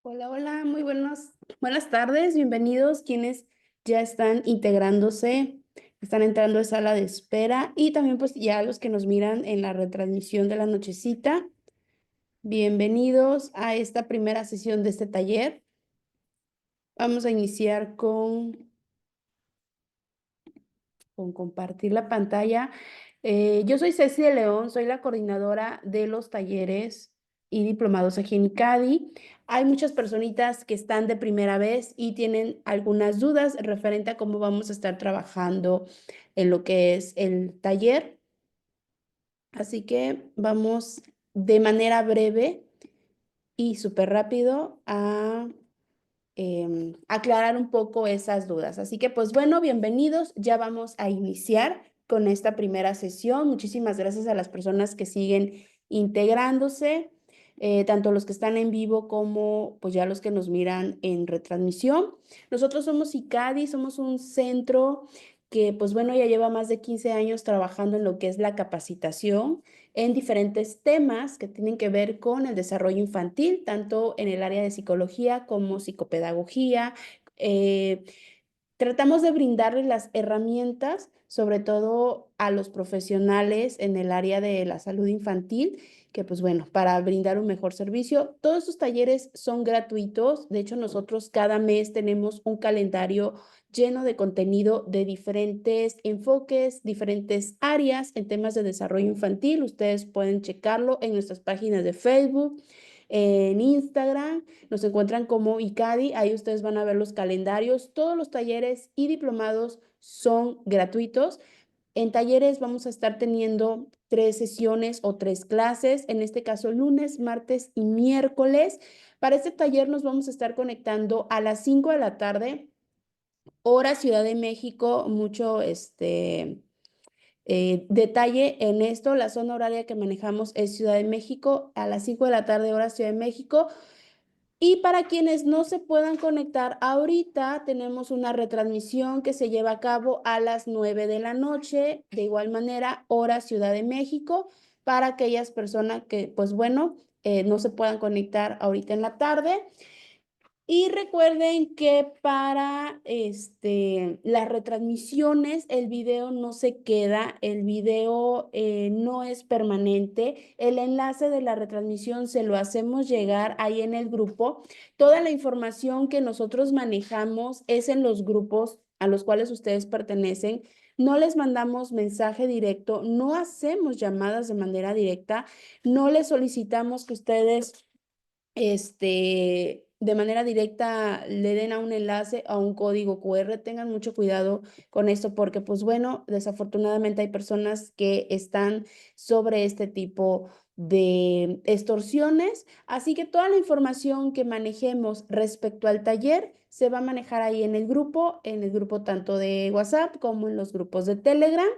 Hola, hola, muy buenas tardes, bienvenidos quienes ya están integrándose, están entrando a sala de espera y también pues ya los que nos miran en la retransmisión de la nochecita. Bienvenidos a esta primera sesión de este taller. Vamos a iniciar con compartir la pantalla. Yo soy Ceci de León, soy la coordinadora de los talleres y diplomados aquí en ICADI. Hay muchas personitas que están de primera vez y tienen algunas dudas referente a cómo vamos a estar trabajando en lo que es el taller. Así que vamos de manera breve y súper rápido a aclarar un poco esas dudas. Así que pues bueno, bienvenidos. Ya vamos a iniciar con esta primera sesión. Muchísimas gracias a las personas que siguen integrándose, tanto los que están en vivo como pues ya los que nos miran en retransmisión. Nosotros somos ICADI, somos un centro que pues bueno, ya lleva más de 15 años trabajando en lo que es la capacitación en diferentes temas que tienen que ver con el desarrollo infantil, tanto en el área de psicología como psicopedagogía. Eh, Tratamos de brindarles las herramientas, sobre todo a los profesionales en el área de la salud infantil, que pues bueno, para brindar un mejor servicio. Todos estos talleres son gratuitos. De hecho, nosotros cada mes tenemos un calendario lleno de contenido de diferentes enfoques, diferentes áreas en temas de desarrollo infantil. Ustedes pueden checarlo en nuestras páginas de Facebook, en Instagram. Nos encuentran como ICADI, ahí ustedes van a ver los calendarios. Todos los talleres y diplomados son gratuitos. En talleres vamos a estar teniendo 3 sesiones o 3 clases, en este caso lunes, martes y miércoles. Para este taller nos vamos a estar conectando a las 5 de la tarde, hora Ciudad de México, mucho detalle en esto. La zona horaria que manejamos es Ciudad de México, a las 5 de la tarde, hora Ciudad de México. Y para quienes no se puedan conectar ahorita, tenemos una retransmisión que se lleva a cabo a las 9 de la noche, de igual manera, hora Ciudad de México, para aquellas personas que, pues bueno, no se puedan conectar ahorita en la tarde. Y recuerden que para las retransmisiones el video no se queda, el video no es permanente. El enlace de la retransmisión se lo hacemos llegar ahí en el grupo. Toda la información que nosotros manejamos es en los grupos a los cuales ustedes pertenecen. No les mandamos mensaje directo, no hacemos llamadas de manera directa, no les solicitamos que ustedes de manera directa le den a un enlace, a un código QR. Tengan mucho cuidado con esto porque, pues bueno, desafortunadamente hay personas que están sobre este tipo de extorsiones. Así que toda la información que manejemos respecto al taller se va a manejar ahí en el grupo tanto de WhatsApp como en los grupos de Telegram.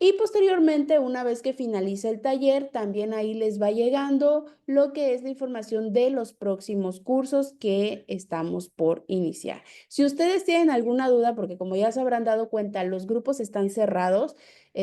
Y posteriormente, una vez que finalice el taller, también ahí les va llegando lo que es la información de los próximos cursos que estamos por iniciar. Si ustedes tienen alguna duda, porque como ya se habrán dado cuenta, los grupos están cerrados,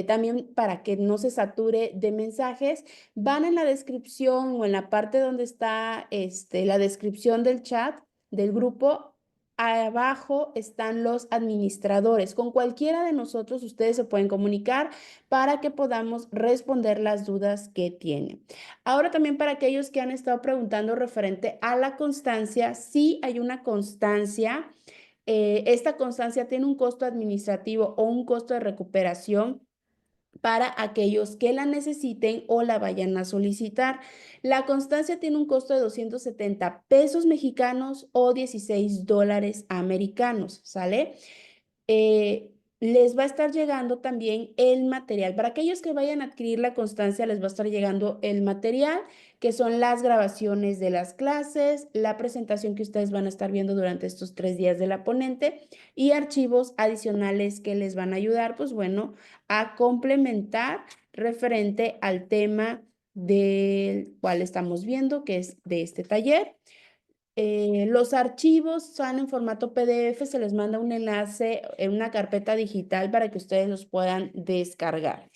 también para que no se sature de mensajes, van en la descripción o en la parte donde está la descripción del chat del grupo. Abajo están los administradores. Con cualquiera de nosotros ustedes se pueden comunicar para que podamos responder las dudas que tienen. Ahora también para aquellos que han estado preguntando referente a la constancia, sí hay una constancia. Esta constancia tiene un costo administrativo o un costo de recuperación para aquellos que la necesiten o la vayan a solicitar. La constancia tiene un costo de 270 pesos mexicanos o 16 dólares americanos, ¿sale? Les va a estar llegando también el material. Para aquellos que vayan a adquirir la constancia, les va a estar llegando el material, que son las grabaciones de las clases, la presentación que ustedes van a estar viendo durante estos 3 días de la ponente y archivos adicionales que les van a ayudar, pues bueno, a complementar referente al tema del cual estamos viendo, que es de este taller. Los archivos son en formato PDF, se les manda un enlace en una carpeta digital para que ustedes los puedan descargar.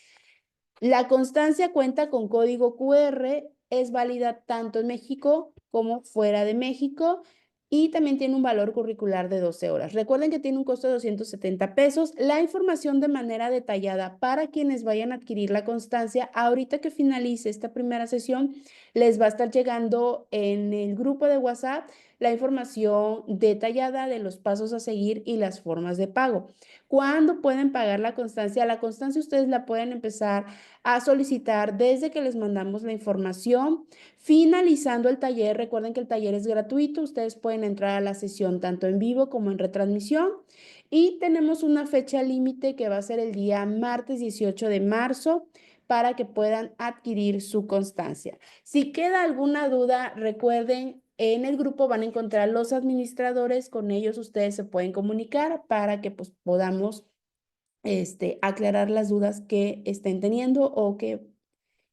La constancia cuenta con código QR. es válida tanto en México como fuera de México y también tiene un valor curricular de 12 horas. Recuerden que tiene un costo de 270 pesos. La información de manera detallada para quienes vayan a adquirir la constancia, ahorita que finalice esta primera sesión, les va a estar llegando en el grupo de WhatsApp la información detallada de los pasos a seguir y las formas de pago. ¿Cuándo pueden pagar la constancia? La constancia ustedes la pueden empezar a solicitar desde que les mandamos la información. Finalizando el taller, recuerden que el taller es gratuito, ustedes pueden entrar a la sesión tanto en vivo como en retransmisión y tenemos una fecha límite que va a ser el día martes 18 de marzo para que puedan adquirir su constancia. Si queda alguna duda, recuerden, en el grupo van a encontrar los administradores, con ellos ustedes se pueden comunicar para que pues podamos aclarar las dudas que estén teniendo o que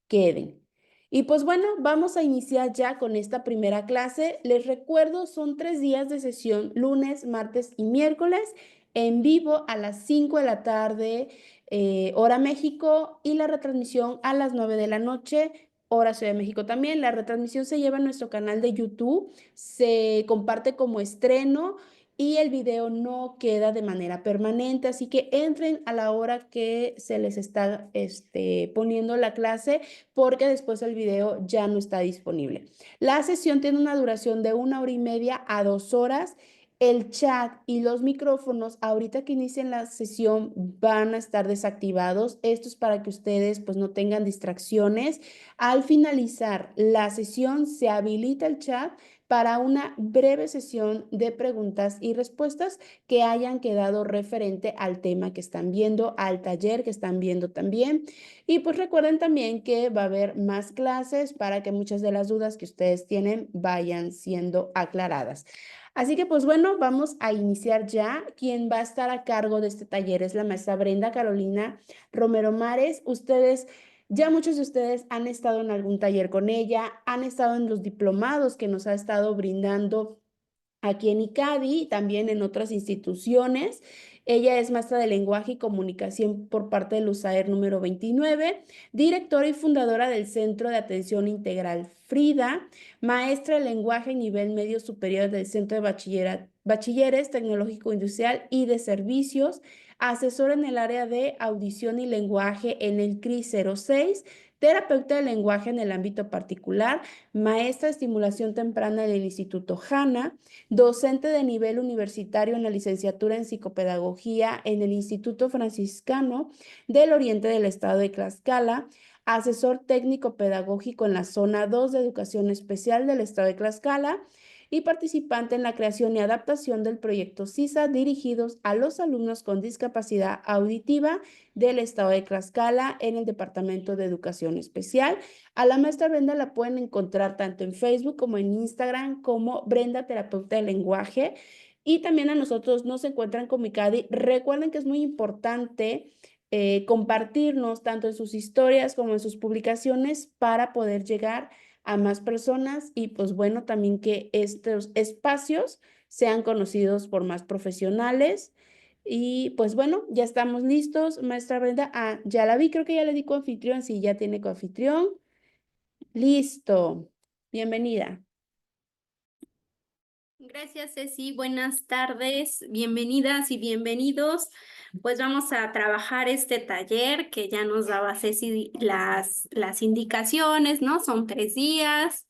queden. Y pues bueno, vamos a iniciar ya con esta primera clase. Les recuerdo, son 3 días de sesión, lunes, martes y miércoles, en vivo a las 5 de la tarde, hora México, y la retransmisión a las 9 de la noche, hora Ciudad de México también. La retransmisión se lleva a nuestro canal de YouTube, se comparte como estreno y el video no queda de manera permanente, así que entren a la hora que se les está poniendo la clase porque después el video ya no está disponible. La sesión tiene una duración de 1 hora y media a 2 horas. El chat y los micrófonos, ahorita que inicien la sesión, van a estar desactivados. Esto es para que ustedes pues no tengan distracciones. Al finalizar la sesión, se habilita el chat para una breve sesión de preguntas y respuestas que hayan quedado referente al tema que están viendo, al taller que están viendo también. Y pues recuerden también que va a haber más clases para que muchas de las dudas que ustedes tienen vayan siendo aclaradas. Así que pues bueno, vamos a iniciar ya. Quien va a estar a cargo de este taller es la maestra Brenda Carolina Romero Mares. Ya muchos de ustedes han estado en algún taller con ella, han estado en los diplomados que nos ha estado brindando aquí en ICADI y también en otras instituciones. Ella es maestra de lenguaje y comunicación por parte del USAER número 29, directora y fundadora del Centro de Atención Integral FRIDA, maestra de lenguaje nivel medio superior del Centro de Bachilleres Tecnológico Industrial y de Servicios, asesora en el área de audición y lenguaje en el CRI 06, terapeuta de lenguaje en el ámbito particular, maestra de estimulación temprana del Instituto HANA, docente de nivel universitario en la licenciatura en psicopedagogía en el Instituto Franciscano del Oriente del Estado de Tlaxcala, asesor técnico pedagógico en la zona 2 de educación especial del Estado de Tlaxcala y participante en la creación y adaptación del proyecto CISA dirigidos a los alumnos con discapacidad auditiva del Estado de Tlaxcala en el Departamento de Educación Especial. A la maestra Brenda la pueden encontrar tanto en Facebook como en Instagram como Brenda Terapeuta de Lenguaje. Y también a nosotros nos encuentran como ICADI. Recuerden que es muy importante compartirnos tanto en sus historias como en sus publicaciones para poder llegar a más personas y pues bueno, también que estos espacios sean conocidos por más profesionales. Y pues bueno, ya estamos listos, maestra Brenda. Ah, ya la vi, creo que ya le di coanfitrión, sí, ya tiene coanfitrión. Listo. Bienvenida. Gracias, Ceci. Buenas tardes, bienvenidas y bienvenidos. Pues vamos a trabajar este taller que ya nos daba Ceci las indicaciones, ¿no? Son 3 días.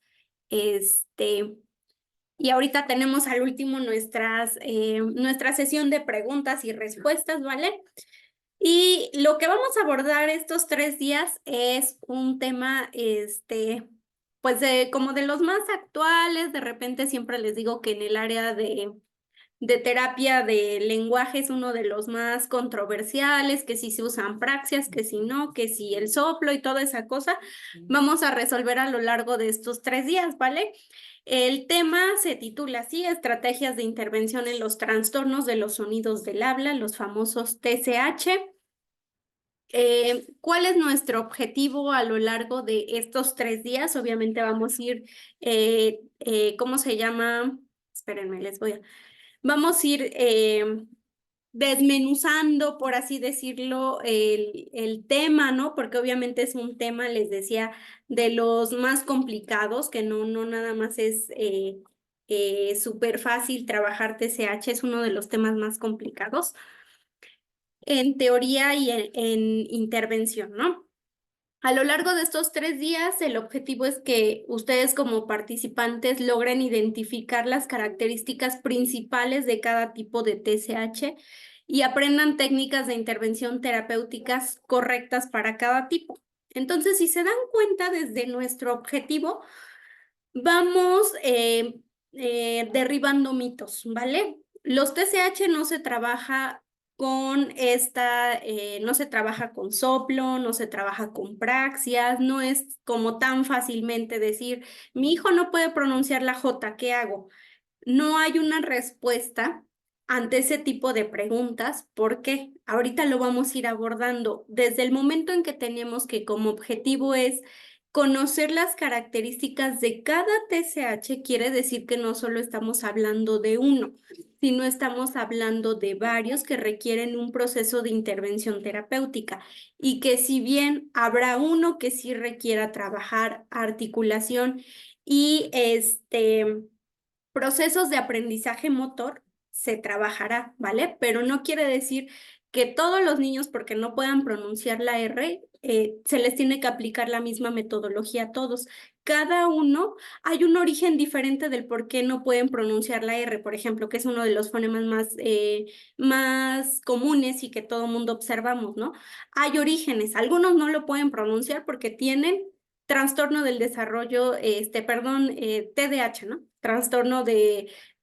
Y ahorita tenemos al último nuestra sesión de preguntas y respuestas, ¿vale? Y lo que vamos a abordar estos 3 días es un tema, pues como de los más actuales. De repente siempre les digo que en el área de terapia de lenguaje es uno de los más controversiales, que si se usan praxias, que si no, que si el soplo y toda esa cosa. Vamos a resolver a lo largo de estos 3 días, ¿vale? El tema se titula así: Estrategias de intervención en los trastornos de los sonidos del habla, los famosos TCH. ¿Cuál es nuestro objetivo a lo largo de estos 3 días? Obviamente vamos a ir, ¿cómo se llama? Espérenme, Vamos a ir desmenuzando, por así decirlo, el tema, ¿no? Porque obviamente es un tema, les decía, de los más complicados, que no nada más es súper fácil trabajar TCH, es uno de los temas más complicados en teoría y en intervención, ¿no? A lo largo de estos 3 días, el objetivo es que ustedes como participantes logren identificar las características principales de cada tipo de TCH y aprendan técnicas de intervención terapéuticas correctas para cada tipo. Entonces, si se dan cuenta desde nuestro objetivo, vamos derribando mitos, ¿vale? Los TCH no se trabaja con no se trabaja con soplo, no se trabaja con praxias, no es como tan fácilmente decir, mi hijo no puede pronunciar la J, ¿qué hago? No hay una respuesta ante ese tipo de preguntas. ¿Por qué? Ahorita lo vamos a ir abordando. Desde el momento en que tenemos que como objetivo es conocer las características de cada TCH, quiere decir que no solo estamos hablando de uno, sino estamos hablando de varios que requieren un proceso de intervención terapéutica y que si bien habrá uno que sí requiera trabajar articulación y procesos de aprendizaje motor se trabajará, ¿vale? Pero no quiere decir que todos los niños, porque no puedan pronunciar la R, se les tiene que aplicar la misma metodología a todos. Cada uno, hay un origen diferente del por qué no pueden pronunciar la R, por ejemplo, que es uno de los fonemas más comunes y que todo mundo observamos, ¿no? Hay orígenes, algunos no lo pueden pronunciar porque tienen trastorno del desarrollo, perdón, TDAH, ¿no? Trastorno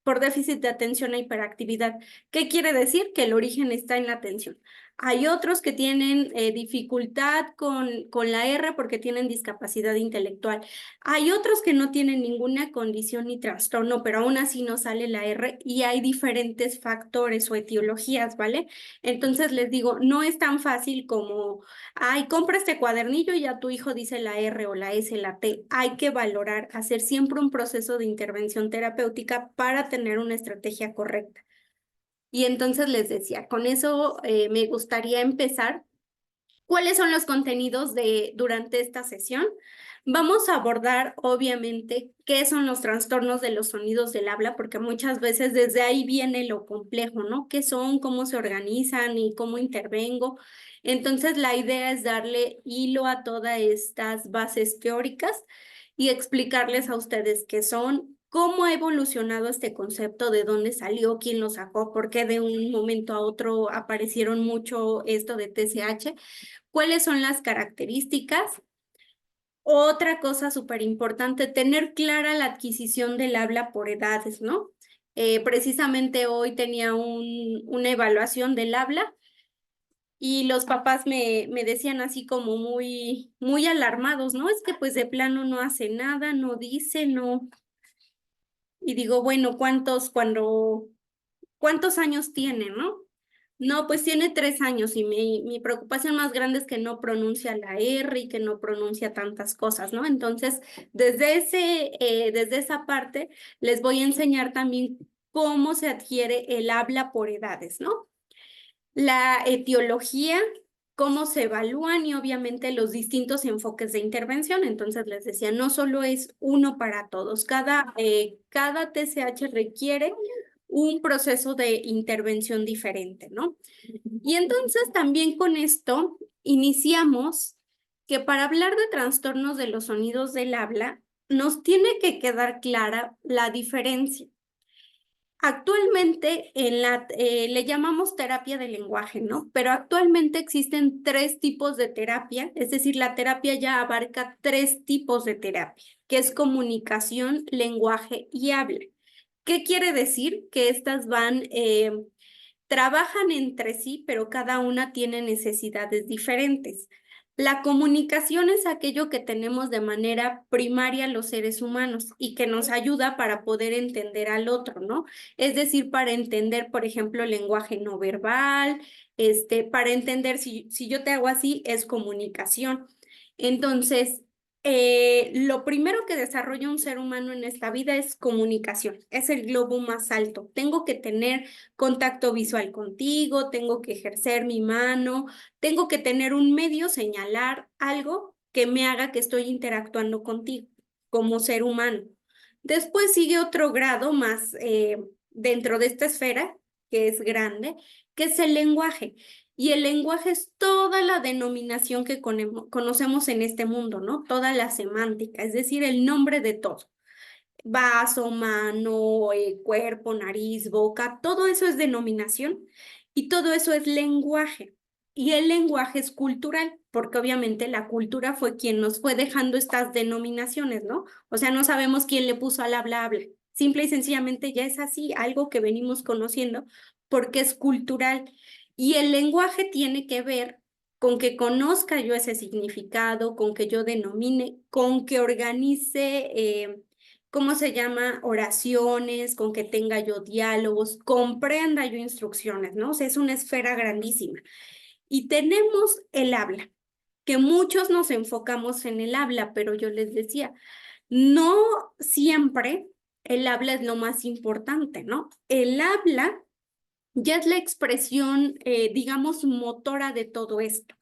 por déficit de atención e hiperactividad. ¿Qué quiere decir? Que el origen está en la atención. Hay otros que tienen dificultad con la R porque tienen discapacidad intelectual. Hay otros que no tienen ninguna condición ni trastorno, pero aún así no sale la R y hay diferentes factores o etiologías, ¿vale? Entonces les digo, no es tan fácil como ay, compra este cuadernillo y ya tu hijo dice la R o la S, la T. Hay que valorar, hacer siempre un proceso de intervención terapéutica para tener una estrategia correcta. Y entonces les decía, con eso me gustaría empezar. ¿Cuáles son los contenidos durante esta sesión? Vamos a abordar, obviamente, qué son los trastornos de los sonidos del habla, porque muchas veces desde ahí viene lo complejo, ¿no? ¿Qué son? ¿Cómo se organizan? ¿Y cómo intervengo? Entonces, la idea es darle hilo a todas estas bases teóricas y explicarles a ustedes qué son, cómo ha evolucionado este concepto, de dónde salió, quién lo sacó, por qué de un momento a otro aparecieron mucho esto de TCH. ¿Cuáles son las características? Otra cosa súper importante, tener clara la adquisición del habla por edades, ¿no? Precisamente hoy tenía una evaluación del habla y los papás me decían así como muy alarmados, ¿no? Es que pues de plano no hace nada, no dice, no. Y digo, bueno, ¿cuántos años tiene, no? No, pues tiene 3 años y mi preocupación más grande es que no pronuncia la R y que no pronuncia tantas cosas, ¿no? Entonces, desde esa parte, les voy a enseñar también cómo se adquiere el habla por edades, ¿no? La etiología, cómo se evalúan y obviamente los distintos enfoques de intervención. Entonces, les decía, no solo es uno para todos, cada TCH requiere un proceso de intervención diferente, ¿no? Y entonces también con esto iniciamos que para hablar de trastornos de los sonidos del habla, nos tiene que quedar clara la diferencia. Actualmente le llamamos terapia del lenguaje, ¿no? Pero actualmente existen 3 tipos de terapia, es decir, la terapia ya abarca 3 tipos de terapia, que es comunicación, lenguaje y habla. ¿Qué quiere decir? Que estas trabajan entre sí, pero cada una tiene necesidades diferentes. La comunicación es aquello que tenemos de manera primaria los seres humanos y que nos ayuda para poder entender al otro, ¿no? Es decir, para entender, por ejemplo, el lenguaje no verbal, para entender si yo te hago así, es comunicación. Entonces, lo primero que desarrolla un ser humano en esta vida es comunicación, es el globo más alto. Tengo que tener contacto visual contigo, tengo que ejercer mi mano, tengo que tener un medio, señalar algo que me haga que estoy interactuando contigo como ser humano. Después sigue otro grado más dentro de esta esfera, que es grande, que es el lenguaje. Y el lenguaje es toda la denominación que conocemos en este mundo, ¿no? Toda la semántica, es decir, el nombre de todo. Vaso, mano, cuerpo, nariz, boca, todo eso es denominación y todo eso es lenguaje. Y el lenguaje es cultural, porque obviamente la cultura fue quien nos fue dejando estas denominaciones, ¿no? O sea, no sabemos quién le puso al habla habla. Simple y sencillamente ya es así, algo que venimos conociendo porque es cultural. Y el lenguaje tiene que ver con que conozca yo ese significado, con que yo denomine, con que organice ¿cómo se llama? Oraciones, con que tenga yo diálogos, comprenda yo instrucciones, ¿no? O sea, es una esfera grandísima. Y tenemos el habla, que muchos nos enfocamos en el habla, pero yo les decía, no siempre el habla es lo más importante, ¿no? El habla ya es la expresión, digamos, motora de todo esto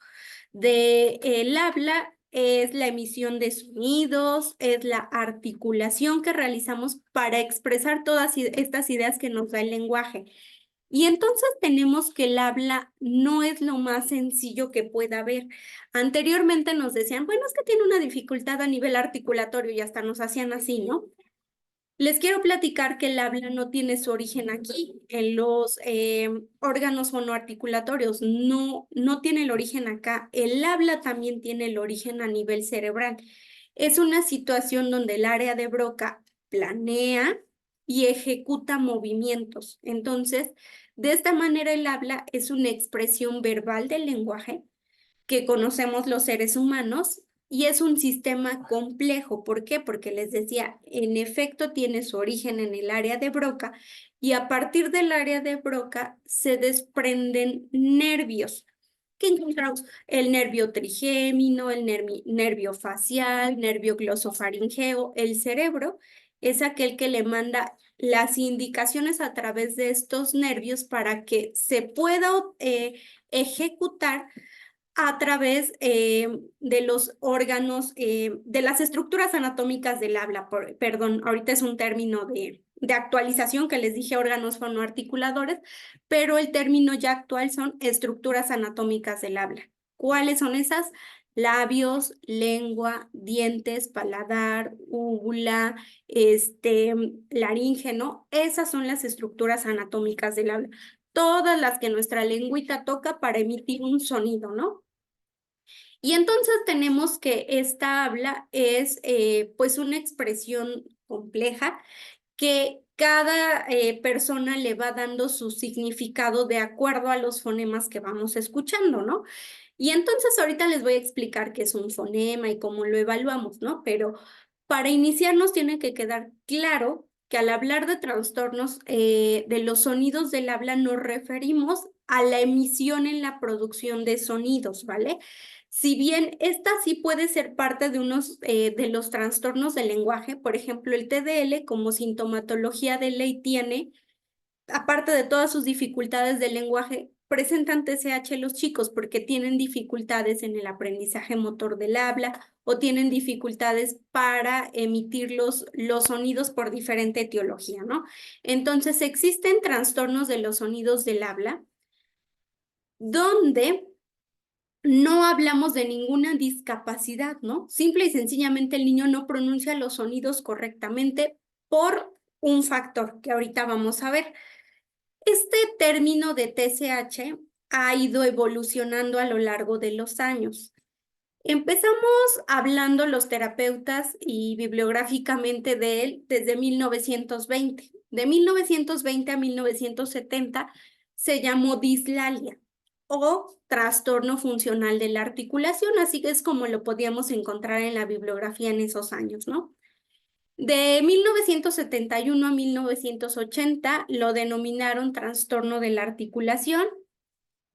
de el habla es la emisión de sonidos, es la articulación que realizamos para expresar todas estas ideas que nos da el lenguaje. Y entonces tenemos que el habla no es lo más sencillo que pueda haber. Anteriormente nos decían, bueno, es que tiene una dificultad a nivel articulatorio y hasta nos hacían así, ¿no? Les quiero platicar que el habla no tiene su origen aquí, en los órganos fonoarticulatorios, no tiene el origen acá. El habla también tiene el origen a nivel cerebral. Es una situación donde el área de Broca planea y ejecuta movimientos. Entonces, de esta manera el habla es una expresión verbal del lenguaje que conocemos los seres humanos y es un sistema complejo. ¿Por qué? Porque les decía, en efecto tiene su origen en el área de Broca y a partir del área de Broca se desprenden nervios que encontramos el nervio trigémino, el nervio facial, nervio glosofaringeo, el cerebro es aquel que le manda las indicaciones a través de estos nervios para que se pueda ejecutar a través de los órganos, de las estructuras anatómicas del habla. Perdón, ahorita es un término de actualización que les dije órganos fonoarticuladores, pero el término ya actual son estructuras anatómicas del habla. ¿Cuáles son esas? Labios, lengua, dientes, paladar, úvula, laringe, ¿no? Esas son las estructuras anatómicas del habla. Todas las que nuestra lengüita toca para emitir un sonido, ¿no? Y entonces tenemos que esta habla es pues una expresión compleja que cada persona le va dando su significado de acuerdo a los fonemas que vamos escuchando, ¿no? Y entonces ahorita les voy a explicar qué es un fonema y cómo lo evaluamos, ¿no? Pero para iniciar nos tiene que quedar claro que al hablar de trastornos de los sonidos del habla nos referimos a la emisión en la producción de sonidos, ¿vale? Si bien esta sí puede ser parte de unos de los trastornos del lenguaje, por ejemplo, el TDL como sintomatología de ley tiene aparte de todas sus dificultades del lenguaje, presentan TCH los chicos porque tienen dificultades en el aprendizaje motor del habla o tienen dificultades para emitir los sonidos por diferente etiología, ¿no? Entonces, existen trastornos de los sonidos del habla donde no hablamos de ninguna discapacidad, ¿no? Simple y sencillamente el niño no pronuncia los sonidos correctamente por un factor que ahorita vamos a ver. Este término de TCH ha ido evolucionando a lo largo de los años. Empezamos hablando los terapeutas y bibliográficamente de él desde 1920. De 1920 a 1970 se llamó dislalia o trastorno funcional de la articulación, así que es como lo podíamos encontrar en la bibliografía en esos años, ¿no? De 1971 a 1980 lo denominaron trastorno de la articulación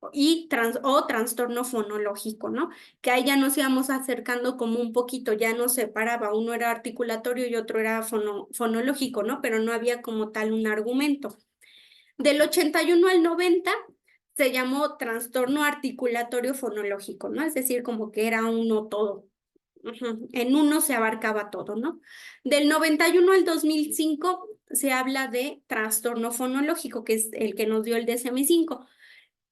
o trastorno fonológico, ¿no? Que ahí ya nos íbamos acercando como un poquito, ya nos separaba, uno era articulatorio y otro era fonológico, ¿no? Pero no había como tal un argumento. Del 81 al 90 se llamó trastorno articulatorio fonológico, ¿no? Es decir, como que era uno todo. En uno se abarcaba todo, ¿no? Del 91 al 2005 se habla de trastorno fonológico, que es el que nos dio el DSM-5.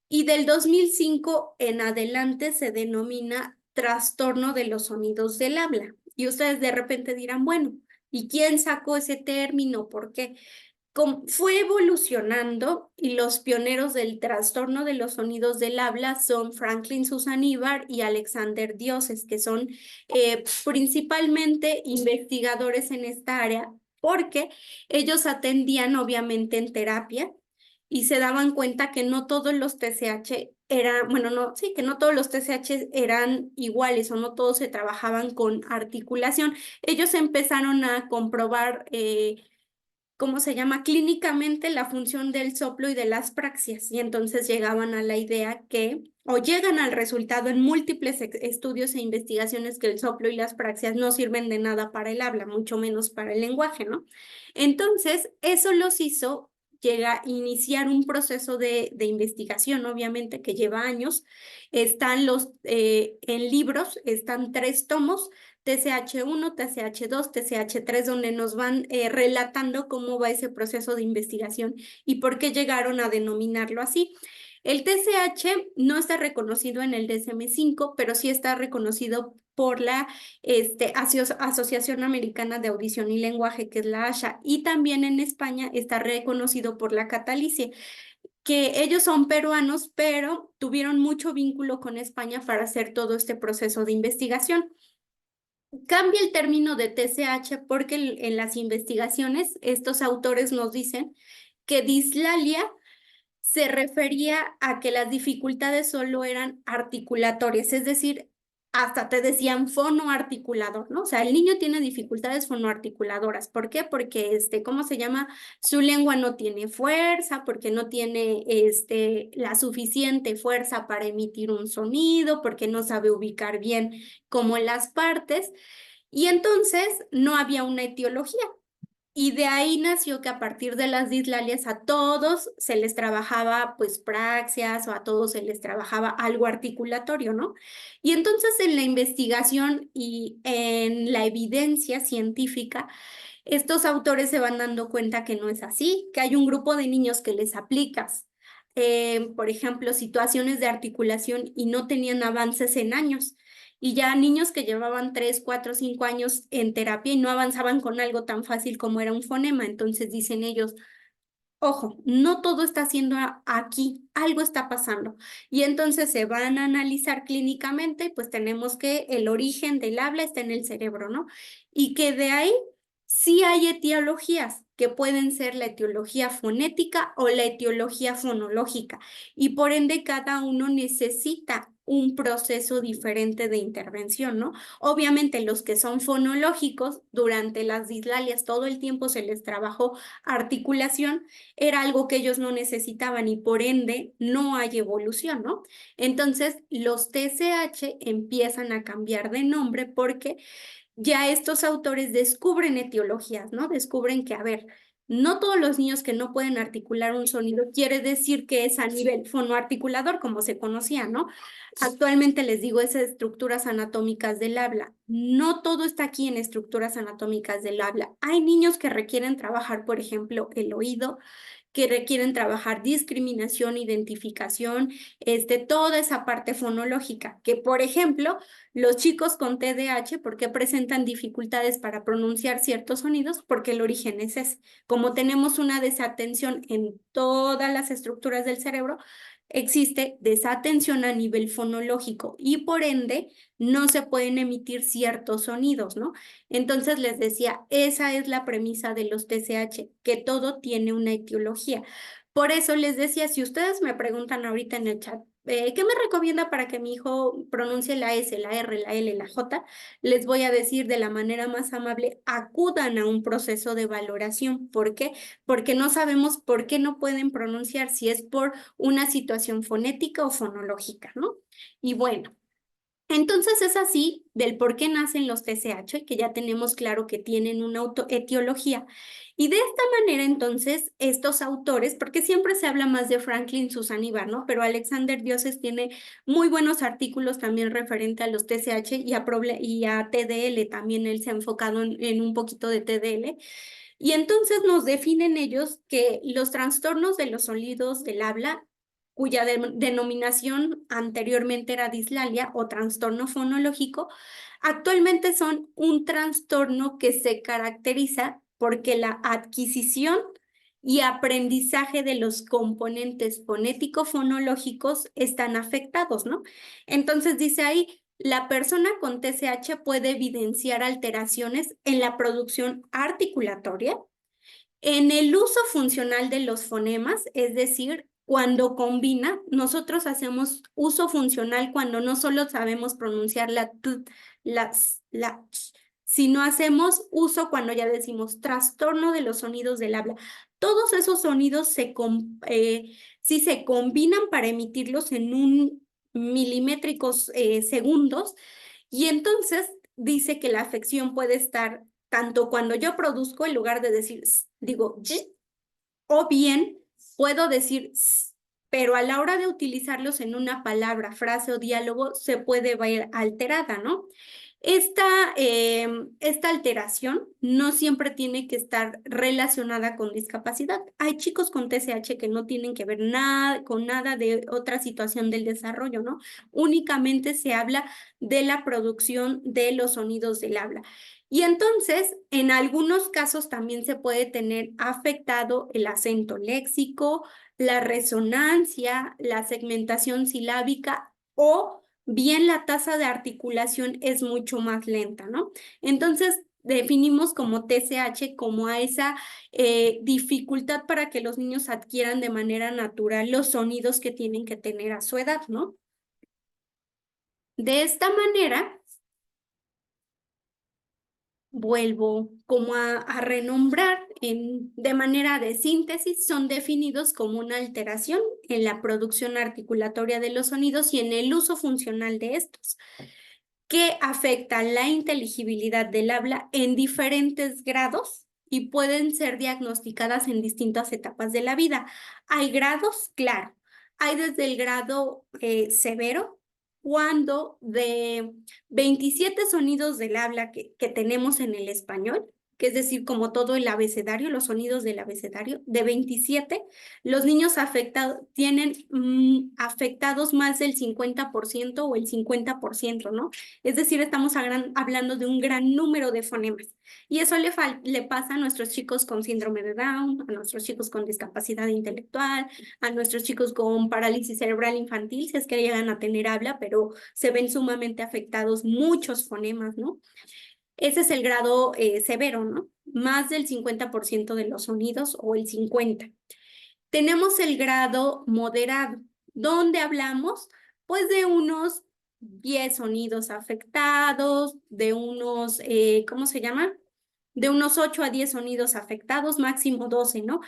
Y del 2005 en adelante se denomina trastorno de los sonidos del habla. Y ustedes de repente dirán, bueno, ¿y quién sacó ese término? ¿Por qué? Fue evolucionando y los pioneros del trastorno de los sonidos del habla son Franklin Susaníbar y Alexander Dioses, que son principalmente investigadores en esta área, porque ellos atendían obviamente en terapia y se daban cuenta que no todos los TCH eran, bueno, no, sí, que no todos los TCH eran iguales o no todos se trabajaban con articulación. Ellos empezaron a comprobar ¿cómo se llama? Clínicamente la función del soplo y de las praxias. Y entonces llegaban a la idea que, o llegan al resultado en múltiples estudios e investigaciones, que el soplo y las praxias no sirven de nada para el habla, mucho menos para el lenguaje, ¿no? Entonces, eso los hizo iniciar un proceso de investigación, obviamente, que lleva años. Están en libros, están 3 tomos, TCH1, TCH2, TCH3, donde nos van relatando cómo va ese proceso de investigación y por qué llegaron a denominarlo así. El TCH no está reconocido en el DSM-5, pero sí está reconocido por la Asociación Americana de Audición y Lenguaje, que es la ASHA, y también en España está reconocido por la Catalice, que ellos son peruanos, pero tuvieron mucho vínculo con España para hacer todo este proceso de investigación. Cambia el término de TCH porque en las investigaciones estos autores nos dicen que dislalia se refería a que las dificultades solo eran articulatorias, es decir, hasta te decían fonoarticulador, ¿no? O sea, el niño tiene dificultades fonoarticuladoras. ¿Por qué? Porque, ¿cómo se llama? Su lengua no tiene fuerza, porque no tiene, la suficiente fuerza para emitir un sonido, porque no sabe ubicar bien como las partes. Y entonces no había una etiología. Y de ahí nació que a partir de las dislalias a todos se les trabajaba pues praxias o a todos se les trabajaba algo articulatorio, ¿no? Y entonces en la investigación y en la evidencia científica, estos autores se van dando cuenta que no es así, que hay un grupo de niños que les aplicas, por ejemplo, situaciones de articulación y no tenían avances en años. Y ya niños que llevaban 3, 4, 5 años en terapia y no avanzaban con algo tan fácil como era un fonema. Entonces dicen ellos, ojo, no todo está haciendo aquí, algo está pasando. Y entonces se van a analizar clínicamente, pues tenemos que el origen del habla está en el cerebro, ¿no? Y que de ahí sí hay etiologías, que pueden ser la etiología fonética o la etiología fonológica. Y por ende cada uno necesita un proceso diferente de intervención, ¿no? Obviamente los que son fonológicos, durante las dislalias todo el tiempo se les trabajó articulación, era algo que ellos no necesitaban y por ende no hay evolución, ¿no? Entonces los TCH empiezan a cambiar de nombre porque ya estos autores descubren etiologías, ¿no? Descubren que, a ver, no todos los niños que no pueden articular un sonido quiere decir que es a nivel fonoarticulador, como se conocía, ¿no? Actualmente les digo, esas estructuras anatómicas del habla. No todo está aquí en estructuras anatómicas del habla. Hay niños que requieren trabajar, por ejemplo, el oído, que requieren trabajar discriminación, identificación, toda esa parte fonológica, que por ejemplo, los chicos con TDAH, ¿por qué presentan dificultades para pronunciar ciertos sonidos? Porque el origen es ese. Como tenemos una desatención en todas las estructuras del cerebro, existe desatención a nivel fonológico y por ende no se pueden emitir ciertos sonidos, ¿no? Entonces les decía, esa es la premisa de los TCH, que todo tiene una etiología. Por eso les decía, si ustedes me preguntan ahorita en el chat, ¿qué me recomienda para que mi hijo pronuncie la S, la R, la L, la J? Les voy a decir de la manera más amable, acudan a un proceso de valoración. ¿Por qué? Porque no sabemos por qué no pueden pronunciar, si es por una situación fonética o fonológica, ¿no? Y bueno. Entonces es así del por qué nacen los TCH, que ya tenemos claro que tienen una autoetiología. Y de esta manera, entonces, estos autores, porque siempre se habla más de Franklin, Susan y Bar, ¿no? Pero Alexander Dioses tiene muy buenos artículos también referente a los TCH y a TDL, también él se ha enfocado en un poquito de TDL. Y entonces nos definen ellos que los trastornos de los sonidos del habla, cuya denominación anteriormente era dislalia o trastorno fonológico, actualmente son un trastorno que se caracteriza porque la adquisición y aprendizaje de los componentes fonético-fonológicos están afectados, ¿no? Entonces dice ahí, la persona con TCH puede evidenciar alteraciones en la producción articulatoria, en el uso funcional de los fonemas, es decir, cuando combina, nosotros hacemos uso funcional cuando no solo sabemos pronunciar la t, la s, la ch, sino hacemos uso cuando ya decimos trastorno de los sonidos del habla. Todos esos sonidos si se combinan para emitirlos en un milimétricos segundos, y entonces dice que la afección puede estar tanto cuando yo produzco, en lugar de decir digo y, o bien puedo decir pero a la hora de utilizarlos en una palabra, frase o diálogo se puede ver alterada, ¿no? Esta alteración no siempre tiene que estar relacionada con discapacidad. Hay chicos con TCH que no tienen que ver nada con nada de otra situación del desarrollo, ¿no? Únicamente se habla de la producción de los sonidos del habla. Y entonces, en algunos casos también se puede tener afectado el acento léxico, la resonancia, la segmentación silábica o bien la tasa de articulación es mucho más lenta, ¿no? Entonces, definimos como TCH como a esa dificultad para que los niños adquieran de manera natural los sonidos que tienen que tener a su edad, ¿no? De esta manera, vuelvo como a renombrar de manera de síntesis, son definidos como una alteración en la producción articulatoria de los sonidos y en el uso funcional de estos, que afectan la inteligibilidad del habla en diferentes grados y pueden ser diagnosticadas en distintas etapas de la vida. Hay grados, claro. Hay desde el grado severo, cuando de 27 sonidos del habla que tenemos en el español, que es decir, como todo el abecedario, los sonidos del abecedario, de 27, los niños afectados tienen afectados más del 50% o el 50%, ¿no? Es decir, estamos hablando de un gran número de fonemas. Y eso le pasa a nuestros chicos con síndrome de Down, a nuestros chicos con discapacidad intelectual, a nuestros chicos con parálisis cerebral infantil, si es que llegan a tener habla, pero se ven sumamente afectados muchos fonemas, ¿no? Ese es el grado severo, ¿no? Más del 50% de los sonidos o el 50%. Tenemos el grado moderado, donde hablamos pues de unos 10 sonidos afectados, de unos, ¿cómo se llama? De unos 8 a 10 sonidos afectados, máximo 12, ¿no?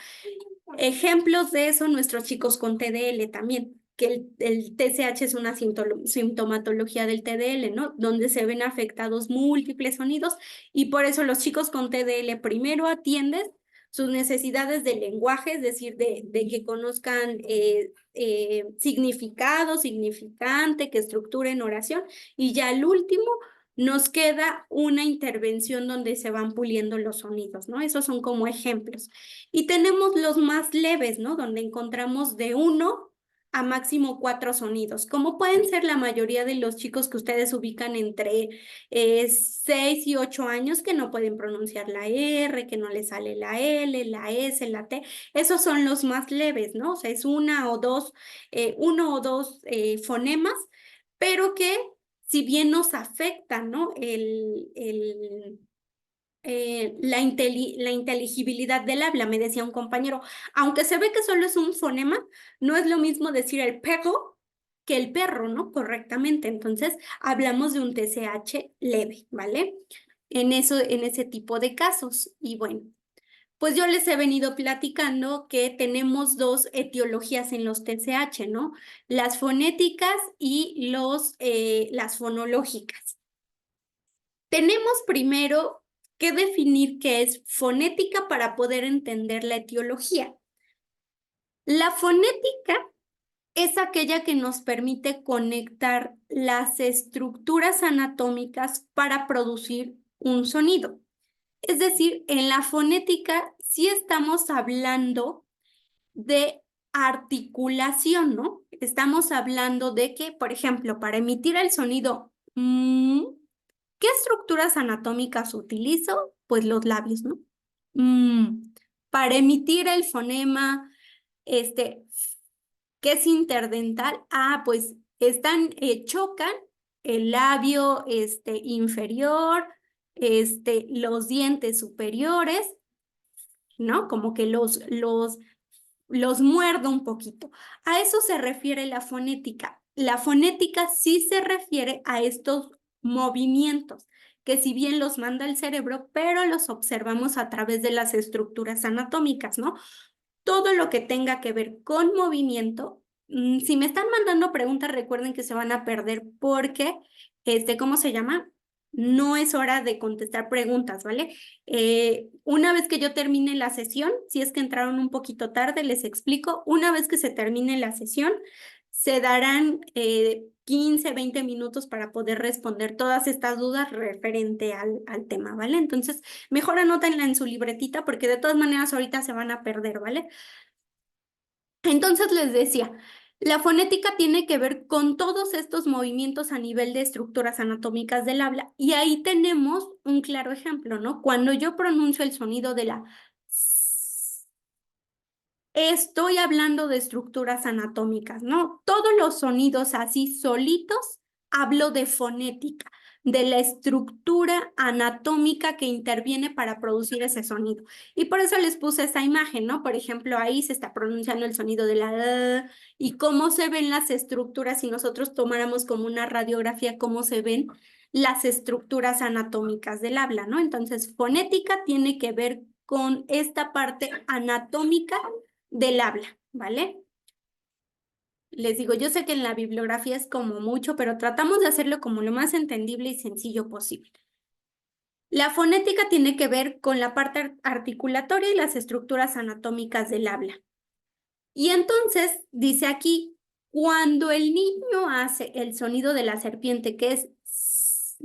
Ejemplos de eso, nuestros chicos con TDL también, que el TCH es una sintomatología del TDL, ¿no? Donde se ven afectados múltiples sonidos y por eso los chicos con TDL primero atienden sus necesidades de lenguaje, es decir, de que conozcan significado, significante, que estructuren oración, y ya al último nos queda una intervención donde se van puliendo los sonidos, ¿no? Esos son como ejemplos. Y tenemos los más leves, ¿no? Donde encontramos de 1 a máximo 4 sonidos, como pueden ser la mayoría de los chicos que ustedes ubican entre 6 y 8 años que no pueden pronunciar la R, que no les sale la L, la S, la T. Esos son los más leves, ¿no? O sea, es uno o dos fonemas, pero que si bien nos afecta, ¿no? La inteligibilidad del habla, me decía un compañero, aunque se ve que solo es un fonema, no es lo mismo decir el perro que el perro, ¿no? Correctamente. Entonces, hablamos de un TSH leve, ¿vale? En ese tipo de casos. Y bueno, pues yo les he venido platicando que tenemos dos etiologías en los TSH, ¿no? Las fonéticas y las fonológicas. Tenemos primero que definir qué es fonética para poder entender la etiología. La fonética es aquella que nos permite conectar las estructuras anatómicas para producir un sonido. Es decir, en la fonética sí estamos hablando de articulación, ¿no? Estamos hablando de que, por ejemplo, para emitir el sonido ¿qué estructuras anatómicas utilizo? Pues los labios, ¿no? Para emitir el fonema, ¿qué es interdental? Pues chocan el labio, inferior, los dientes superiores, ¿no? Como que los muerdo un poquito. A eso se refiere la fonética. La fonética sí se refiere a estos movimientos, que si bien los manda el cerebro, pero los observamos a través de las estructuras anatómicas, ¿no? Todo lo que tenga que ver con movimiento. Si me están mandando preguntas, recuerden que se van a perder porque, ¿cómo se llama? No es hora de contestar preguntas, ¿vale? Una vez que yo termine la sesión, si es que entraron un poquito tarde, les explico. Una vez que se termine la sesión, se darán 15, 20 minutos para poder responder todas estas dudas referente al tema, ¿vale? Entonces, mejor anótenla en su libretita porque de todas maneras ahorita se van a perder, ¿vale? Entonces les decía, la fonética tiene que ver con todos estos movimientos a nivel de estructuras anatómicas del habla y ahí tenemos un claro ejemplo, ¿no? Cuando yo pronuncio el sonido de la S, estoy hablando de estructuras anatómicas, ¿no? Todos los sonidos así solitos, hablo de fonética, de la estructura anatómica que interviene para producir ese sonido. Y por eso les puse esa imagen, ¿no? Por ejemplo, ahí se está pronunciando el sonido de la y cómo se ven las estructuras si nosotros tomáramos como una radiografía, cómo se ven las estructuras anatómicas del habla, ¿no? Entonces, fonética tiene que ver con esta parte anatómica del habla, ¿vale? Les digo, yo sé que en la bibliografía es como mucho, pero tratamos de hacerlo como lo más entendible y sencillo posible. La fonética tiene que ver con la parte articulatoria y las estructuras anatómicas del habla. Y entonces, dice aquí, cuando el niño hace el sonido de la serpiente, que es s,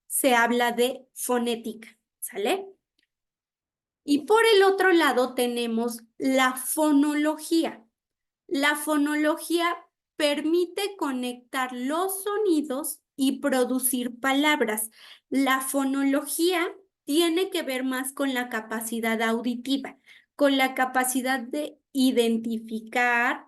se habla de fonética, ¿sale? Y por el otro lado tenemos la fonología. La fonología permite conectar los sonidos y producir palabras. La fonología tiene que ver más con la capacidad auditiva, con la capacidad de identificar,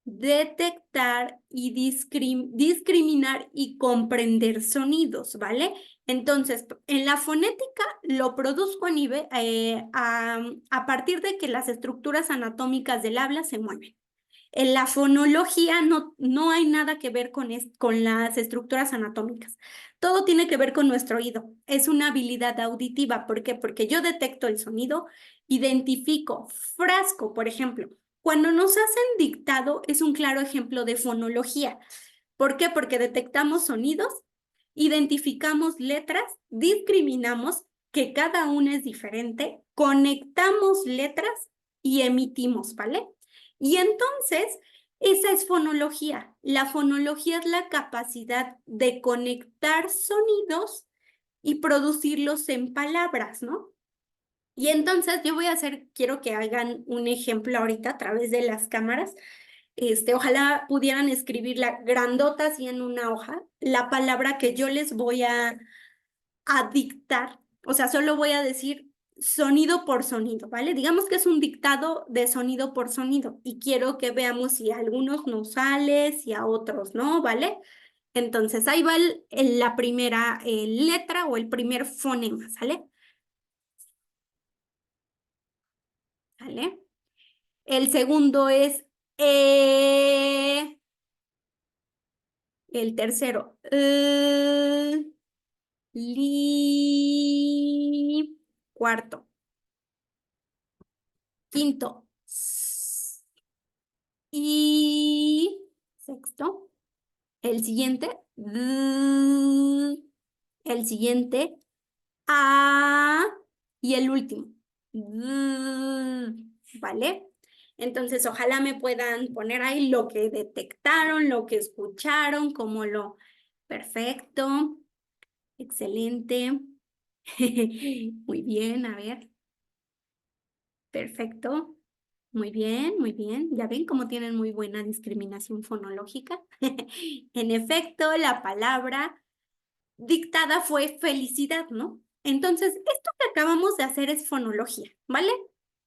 detectar y discriminar y comprender sonidos, ¿vale? Entonces, en la fonética lo produzco a partir de que las estructuras anatómicas del habla se mueven. En la fonología no hay nada que ver con las estructuras anatómicas. Todo tiene que ver con nuestro oído. Es una habilidad auditiva. ¿Por qué? Porque yo detecto el sonido, identifico frasco, por ejemplo. Cuando nos hacen dictado es un claro ejemplo de fonología. ¿Por qué? Porque detectamos sonidos, identificamos letras, discriminamos que cada una es diferente, conectamos letras y emitimos, ¿vale? Y entonces, esa es fonología. La fonología es la capacidad de conectar sonidos y producirlos en palabras, ¿no? Y entonces yo quiero que hagan un ejemplo ahorita a través de las cámaras. Ojalá pudieran escribirla grandota así en una hoja, la palabra que yo les voy a dictar. O sea, solo voy a decir sonido por sonido, ¿vale? Digamos que es un dictado de sonido por sonido y quiero que veamos si a algunos nos sale, si a otros no, ¿vale? Entonces ahí va la primera letra o el primer fonema, ¿sale? ¿Vale? El segundo es El tercero, li. Cuarto. Quinto, y. Sexto. El siguiente, el siguiente, a. Y el último, ¿vale? Entonces, ojalá me puedan poner ahí lo que detectaron, lo que escucharon, como lo. Perfecto, excelente. Muy bien, a ver. Perfecto. Muy bien, muy bien. Ya ven cómo tienen muy buena discriminación fonológica. En efecto, la palabra dictada fue felicidad, ¿no? Entonces, esto que acabamos de hacer es fonología, ¿vale?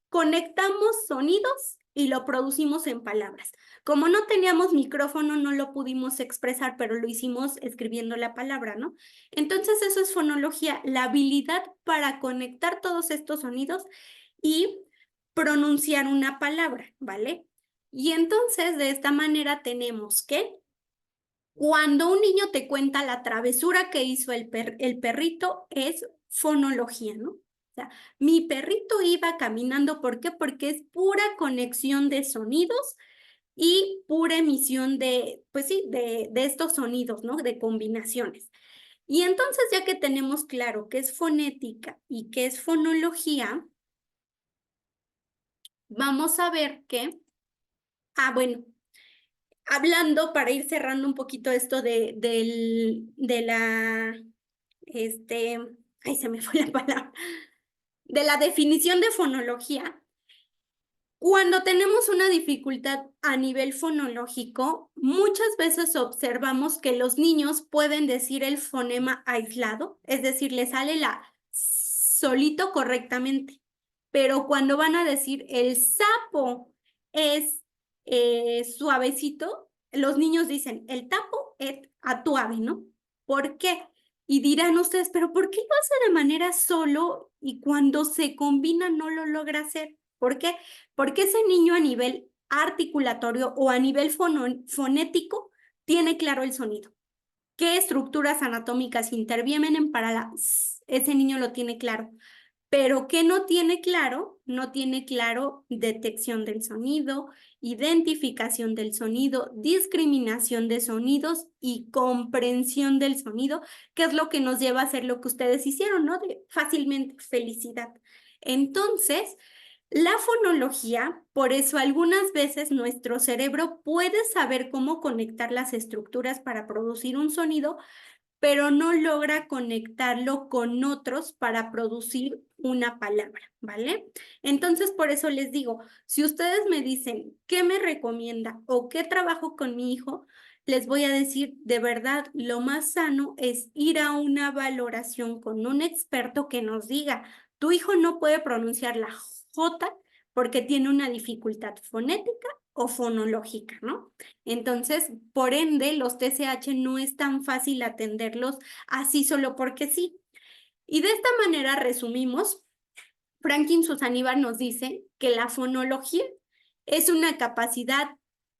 Conectamos sonidos y lo producimos en palabras. Como no teníamos micrófono, no lo pudimos expresar, pero lo hicimos escribiendo la palabra, ¿no? Entonces, eso es fonología, la habilidad para conectar todos estos sonidos y pronunciar una palabra, ¿vale? Y entonces, de esta manera tenemos que cuando un niño te cuenta la travesura que hizo el perrito, es fonología, ¿no? O sea, mi perrito iba caminando, ¿por qué? Porque es pura conexión de sonidos y pura emisión de, pues sí, de estos sonidos, ¿no? De combinaciones. Y entonces, ya que tenemos claro qué es fonética y qué es fonología, vamos a ver que, bueno, hablando para ir cerrando un poquito esto de la, ay, se me fue la palabra, de la definición de fonología. Cuando tenemos una dificultad a nivel fonológico, muchas veces observamos que los niños pueden decir el fonema aislado, es decir, le sale la solito correctamente, pero cuando van a decir el sapo es suavecito, los niños dicen el tapo es atuave, ¿no? ¿Por qué? Y dirán ustedes, pero ¿por qué lo hace de manera solo y cuando se combina no lo logra hacer? ¿Por qué? Porque ese niño a nivel articulatorio o a nivel fonético tiene claro el sonido. ¿Qué estructuras anatómicas intervienen para ese niño lo tiene claro? Pero ¿qué no tiene claro? No tiene claro detección del sonido, identificación del sonido, discriminación de sonidos y comprensión del sonido, que es lo que nos lleva a hacer lo que ustedes hicieron, ¿no? De fácilmente felicidad. Entonces, la fonología, por eso algunas veces nuestro cerebro puede saber cómo conectar las estructuras para producir un sonido, pero no logra conectarlo con otros para producir una palabra, ¿vale? Entonces, por eso les digo, si ustedes me dicen qué me recomienda o qué trabajo con mi hijo, les voy a decir, de verdad, lo más sano es ir a una valoración con un experto que nos diga, tu hijo no puede pronunciar la J porque tiene una dificultad fonética o fonológica, ¿no? Entonces, por ende, los TCH no es tan fácil atenderlos así solo porque sí. Y de esta manera resumimos, Franklin Susaníbar nos dice que la fonología es una capacidad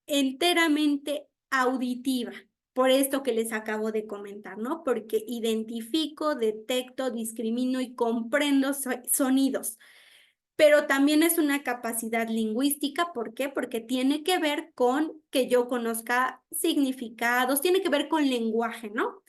enteramente auditiva, por esto que les acabo de comentar, ¿no? Porque identifico, detecto, discrimino y comprendo sonidos, pero también es una capacidad lingüística. ¿Por qué? Porque tiene que ver con que yo conozca significados, tiene que ver con lenguaje, ¿no?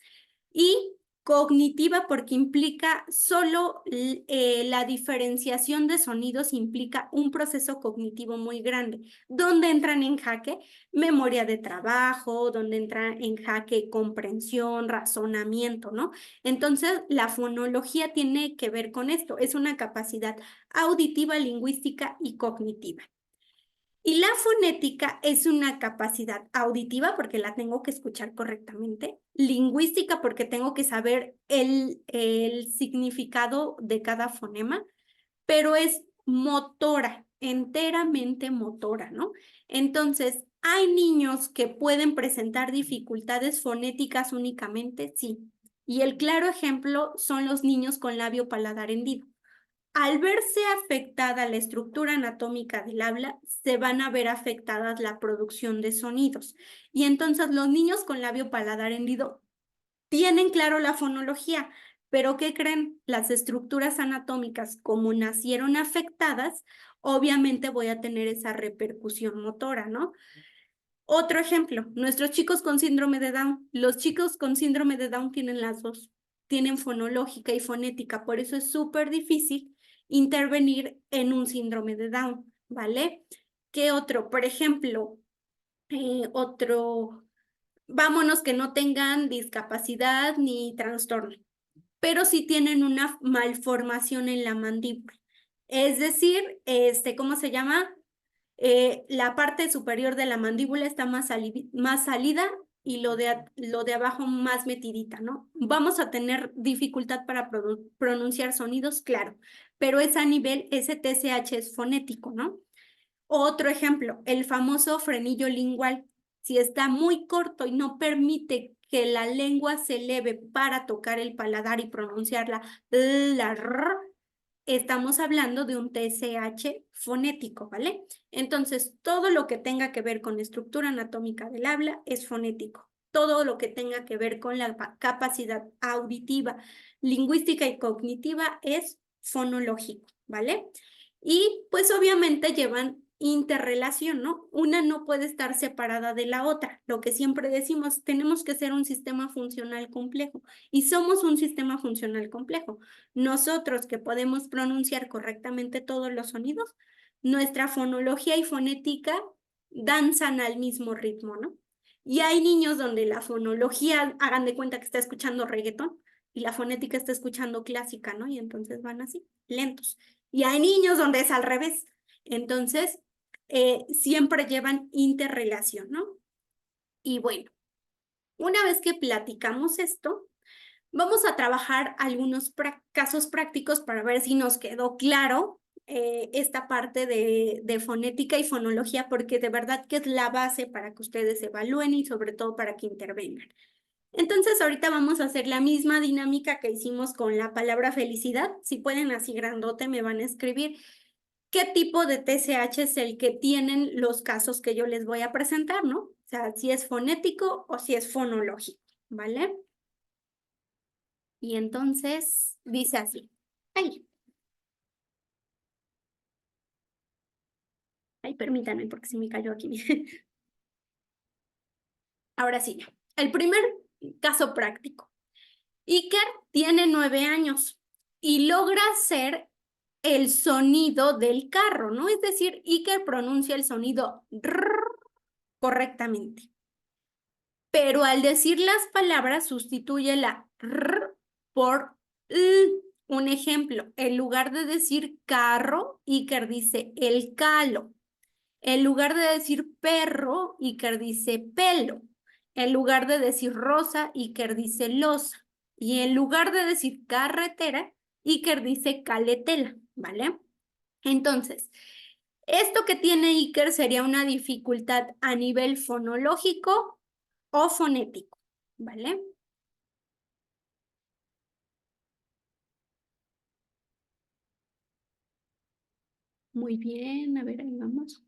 Y cognitiva porque implica solo la diferenciación de sonidos implica un proceso cognitivo muy grande, donde entran en jaque memoria de trabajo, donde entra en jaque comprensión, razonamiento, ¿no? Entonces, la fonología tiene que ver con esto, es una capacidad auditiva, lingüística y cognitiva. Y la fonética es una capacidad auditiva porque la tengo que escuchar correctamente, lingüística porque tengo que saber el significado de cada fonema, pero es motora, enteramente motora, ¿no? Entonces, ¿hay niños que pueden presentar dificultades fonéticas únicamente? Sí. Y el claro ejemplo son los niños con labio paladar hendido. al verse afectada la estructura anatómica del habla, se van a ver afectadas la producción de sonidos. Y entonces los niños con labio paladar hendido tienen claro la fonología, pero ¿qué creen? Las estructuras anatómicas, como nacieron afectadas, obviamente voy a tener esa repercusión motora, ¿no? Otro ejemplo, nuestros chicos con síndrome de Down. Los chicos con síndrome de Down tienen las dos, tienen fonológica y fonética, por eso es súper difícil intervenir en un síndrome de Down, ¿vale? ¿Qué otro? Por ejemplo, vámonos que no tengan discapacidad ni trastorno, pero sí tienen una malformación en la mandíbula. Es decir, ¿cómo se llama? La parte superior de la mandíbula está más salida y lo de abajo más metidita, ¿no? Vamos a tener dificultad para pronunciar sonidos, claro, pero es a nivel, ese TSH es fonético, ¿no? Otro ejemplo, el famoso frenillo lingual. Si está muy corto y no permite que la lengua se eleve para tocar el paladar y pronunciar la r, estamos hablando de un TSH fonético, ¿vale? Entonces, todo lo que tenga que ver con la estructura anatómica del habla es fonético. Todo lo que tenga que ver con la capacidad auditiva, lingüística y cognitiva es fonológico, ¿vale? Y pues obviamente llevan interrelación, ¿no? Una no puede estar separada de la otra. Lo que siempre decimos, tenemos que ser un sistema funcional complejo y somos un sistema funcional complejo. Nosotros que podemos pronunciar correctamente todos los sonidos, nuestra fonología y fonética danzan al mismo ritmo, ¿no? Y hay niños donde la fonología, hagan de cuenta que está escuchando reggaetón y la fonética está escuchando clásica, ¿no? Y entonces van así, lentos. Y hay niños donde es al revés. Entonces, siempre llevan interrelación, ¿no? Y bueno, una vez que platicamos esto, vamos a trabajar algunos casos prácticos para ver si nos quedó claro esta parte de fonética y fonología, porque de verdad que es la base para que ustedes evalúen y sobre todo para que intervengan. Entonces, ahorita vamos a hacer la misma dinámica que hicimos con la palabra felicidad. Si pueden así grandote, me van a escribir qué tipo de TSH es el que tienen los casos que yo les voy a presentar, ¿no? O sea, si es fonético o si es fonológico, ¿vale? Y entonces dice así. Ay, ay, permítanme porque se me cayó aquí. Ahora sí, el primer caso práctico. Iker tiene 9 años y logra hacer el sonido del carro, ¿no? Es decir, Iker pronuncia el sonido rrr correctamente. Pero al decir las palabras sustituye la rrr por l. Un ejemplo, en lugar de decir carro, Iker dice el calo. En lugar de decir perro, Iker dice pelo. En lugar de decir rosa, Iker dice losa. Y en lugar de decir carretera, Iker dice caletela, ¿vale? Entonces, esto que tiene Iker sería una dificultad a nivel fonológico o fonético, ¿vale? Muy bien, a ver, ahí vamos.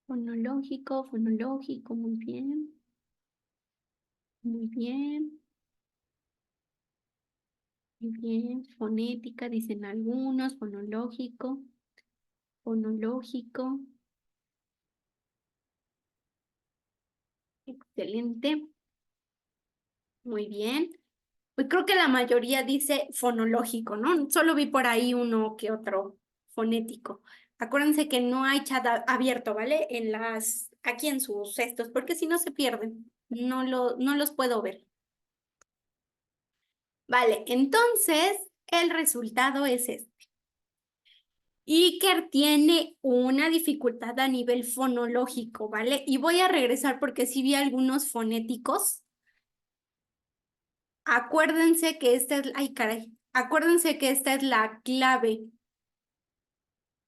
Fonológico, fonológico, muy bien. Muy bien. Muy bien, fonética, dicen algunos, fonológico, fonológico. Excelente, muy bien. Pues creo que la mayoría dice fonológico, ¿no? Solo vi por ahí uno que otro fonético. Acuérdense que no hay chat abierto, ¿vale? Aquí en sus cestos, porque si no se pierden. No los puedo ver. Vale, entonces el resultado es este. Iker tiene una dificultad a nivel fonológico, ¿vale? Y voy a regresar porque sí vi algunos fonéticos. Acuérdense que esta es, ay caray, acuérdense que esta es la clave.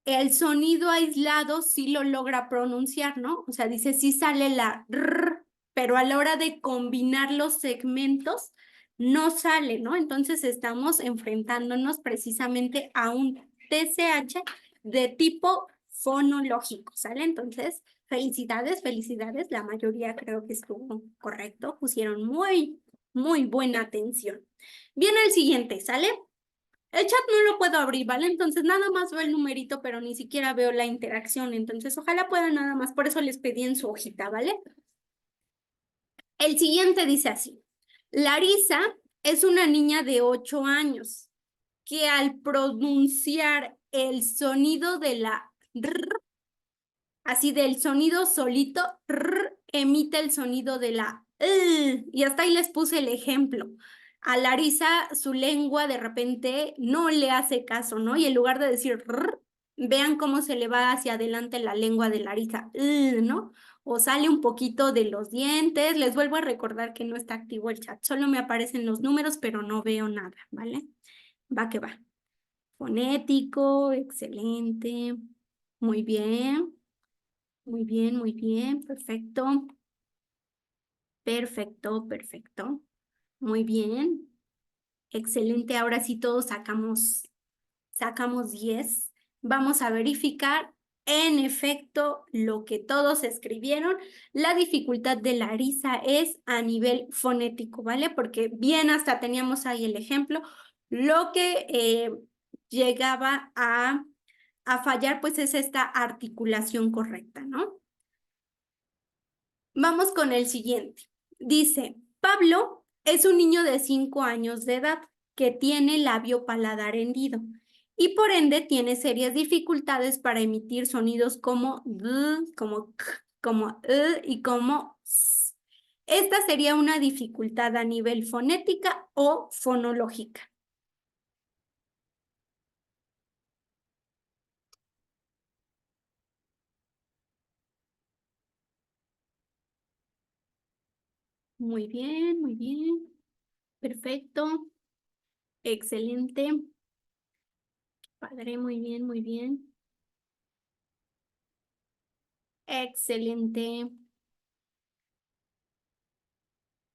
El sonido aislado sí lo logra pronunciar, ¿no? O sea, dice sí sale la r, pero a la hora de combinar los segmentos no sale, ¿no? Entonces estamos enfrentándonos precisamente a un TCH de tipo fonológico, ¿sale? Entonces, felicidades, felicidades. La mayoría creo que estuvo correcto. Pusieron muy buena atención. Viene el siguiente, ¿sale? El chat no lo puedo abrir, ¿vale? Entonces nada más veo el numerito, pero ni siquiera veo la interacción. Entonces ojalá puedan nada más, por eso les pedí en su hojita, ¿vale? El siguiente dice así. Larisa es una niña de 8 años que al pronunciar el sonido de la r, así del sonido solito, r, emite el sonido de la y hasta ahí les puse el ejemplo. A Larisa su lengua de repente no le hace caso, ¿no? Y en lugar de decir r, vean cómo se le va hacia adelante la lengua de Larisa, ¿no? O sale un poquito de los dientes. Les vuelvo a recordar que no está activo el chat, solo me aparecen los números, pero no veo nada, ¿vale? Va que va. Fonético, excelente. Muy bien. Muy bien, muy bien, perfecto. Perfecto, perfecto. Muy bien. Excelente. Ahora sí todos sacamos 10. Vamos a verificar en efecto lo que todos escribieron. La dificultad de Larisa es a nivel fonético, ¿vale? Porque bien hasta teníamos ahí el ejemplo. Lo que llegaba a fallar pues es esta articulación correcta, ¿no? Vamos con el siguiente. Dice, Pablo es un niño de 5 años de edad que tiene labio paladar hendido y por ende tiene serias dificultades para emitir sonidos como d, como k, como y como s. Esta sería una dificultad a nivel fonética o fonológica. Muy bien. Perfecto. Excelente. Padre, muy bien, muy bien. Excelente.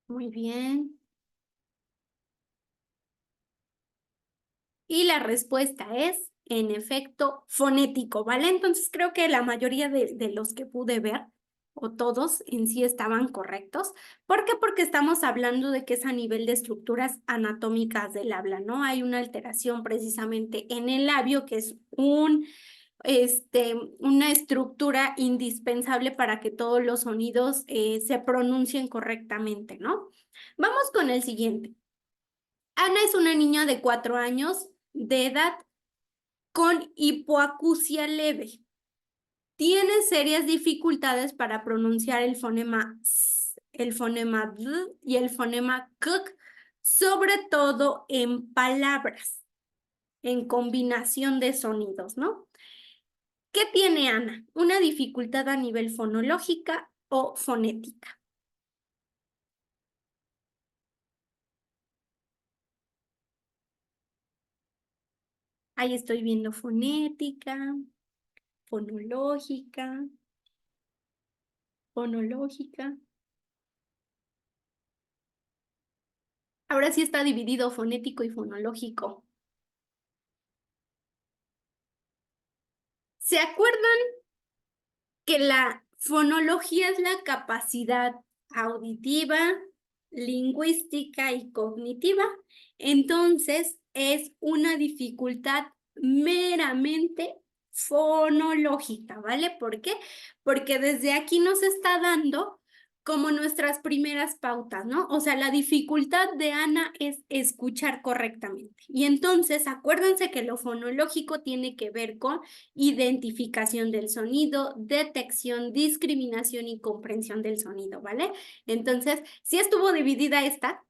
Muy bien. Y la respuesta es, en efecto, fonético, ¿vale? Entonces creo que la mayoría de los que pude ver, o todos en sí estaban correctos. ¿Por qué? Porque estamos hablando de que es a nivel de estructuras anatómicas del habla, ¿no? Hay una alteración precisamente en el labio, que es una estructura indispensable para que todos los sonidos se pronuncien correctamente, ¿no? Vamos con el siguiente. Ana es una niña de 4 años de edad con hipoacusia leve. Tiene serias dificultades para pronunciar el fonema s, el fonema d y el fonema k, sobre todo en palabras, en combinación de sonidos, ¿no? ¿Qué tiene Ana? ¿Una dificultad a nivel fonológica o fonética? Ahí estoy viendo fonética, fonológica, fonológica. Ahora sí está dividido fonético y fonológico. ¿Se acuerdan que la fonología es la capacidad auditiva, lingüística y cognitiva? Entonces es una dificultad meramente fonológica, ¿vale? ¿Por qué? Porque desde aquí nos está dando como nuestras primeras pautas, ¿no? O sea, la dificultad de Ana es escuchar correctamente. Y entonces, acuérdense que lo fonológico tiene que ver con identificación del sonido, detección, discriminación y comprensión del sonido, ¿vale? Entonces, sí estuvo dividida esta,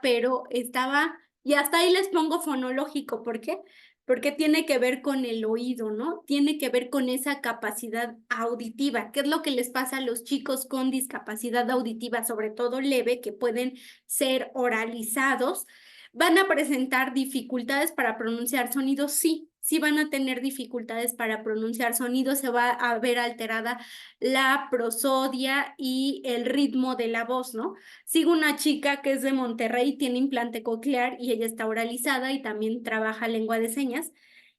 pero estaba, y hasta ahí les pongo fonológico, ¿por qué? Porque tiene que ver con el oído, ¿no? Tiene que ver con esa capacidad auditiva. ¿Qué es lo que les pasa a los chicos con discapacidad auditiva, sobre todo leve, que pueden ser oralizados? ¿Van a presentar dificultades para pronunciar sonidos? Sí, sí van a tener dificultades para pronunciar sonidos, se va a ver alterada la prosodia y el ritmo de la voz, ¿no? Sigo una chica que es de Monterrey, tiene implante coclear y ella está oralizada y también trabaja lengua de señas.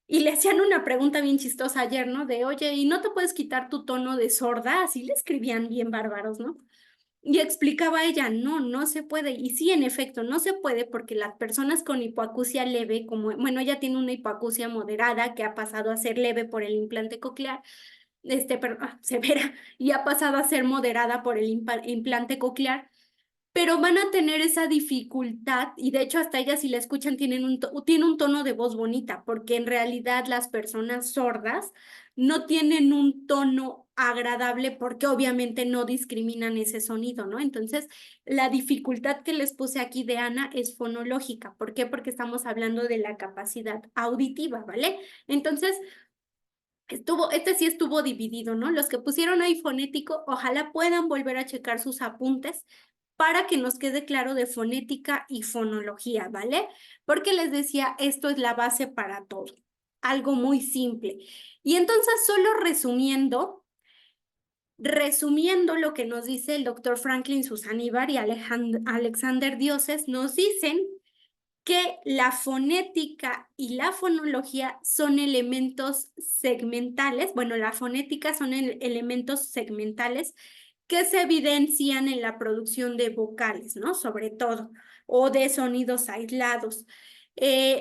Y le hacían una pregunta bien chistosa ayer, ¿no? De, oye, ¿y no te puedes quitar tu tono de sorda? Así le escribían bien bárbaros, ¿no? Y explicaba ella, no, no se puede. Y sí, en efecto, no se puede porque las personas con hipoacusia leve, como, bueno, ella tiene una hipoacusia moderada que ha pasado a ser leve por el implante coclear, severa, y ha pasado a ser moderada por el implante coclear, pero van a tener esa dificultad, y de hecho hasta ellas si la escuchan tiene un tono de voz bonita, porque en realidad las personas sordas no tienen un tono agradable porque obviamente no discriminan ese sonido, ¿no? Entonces, la dificultad que les puse aquí de Ana es fonológica. ¿Por qué? Porque estamos hablando de la capacidad auditiva, ¿vale? Entonces, este sí estuvo dividido, ¿no? Los que pusieron ahí fonético, ojalá puedan volver a checar sus apuntes para que nos quede claro de fonética y fonología, ¿vale? Porque les decía, esto es la base para todo, algo muy simple. Y entonces, solo resumiendo lo que nos dice el doctor Franklin Susaníbar y Alexander Dioses, nos dicen que la fonética y la fonología son elementos segmentales. Bueno, la fonética son elementos segmentales que se evidencian en la producción de vocales, ¿no? Sobre todo, o de sonidos aislados.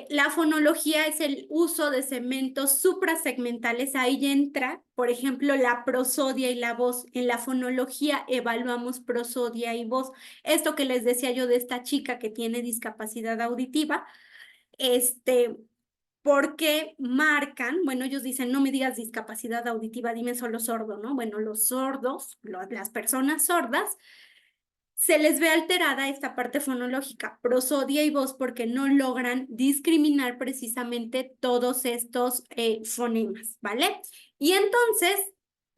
La fonología es el uso de segmentos suprasegmentales. Ahí entra, por ejemplo, la prosodia y la voz. En la fonología evaluamos prosodia y voz. Esto que les decía yo de esta chica que tiene discapacidad auditiva, porque marcan, bueno, ellos dicen, no me digas discapacidad auditiva, dime solo sordo, ¿no? Bueno, los sordos, las personas sordas, se les ve alterada esta parte fonológica, prosodia y voz, porque no logran discriminar precisamente todos estos fonemas, ¿vale? Y entonces,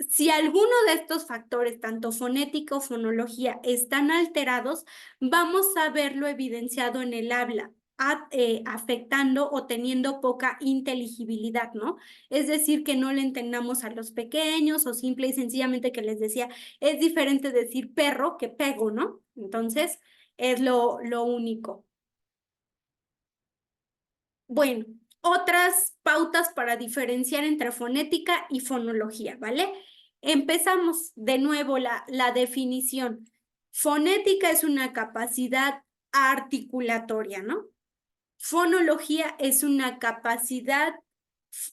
si alguno de estos factores, tanto fonética o fonología, están alterados, vamos a verlo evidenciado en el habla, afectando o teniendo poca inteligibilidad, ¿no? Es decir, que no le entendamos a los pequeños o simple y sencillamente que les decía, es diferente decir perro que pego, ¿no? Entonces, es lo único. Bueno, otras pautas para diferenciar entre fonética y fonología, ¿vale? Empezamos de nuevo la definición. Fonética es una capacidad articulatoria, ¿no? Fonología es una capacidad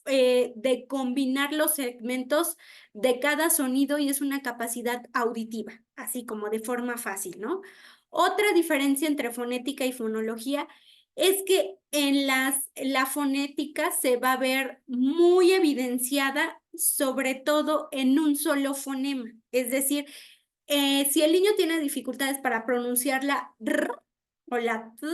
de combinar los segmentos de cada sonido y es una capacidad auditiva, así como de forma fácil, ¿no? Otra diferencia entre fonética y fonología es que en la fonética se va a ver muy evidenciada, sobre todo en un solo fonema. Es decir, si el niño tiene dificultades para pronunciar la R o la T,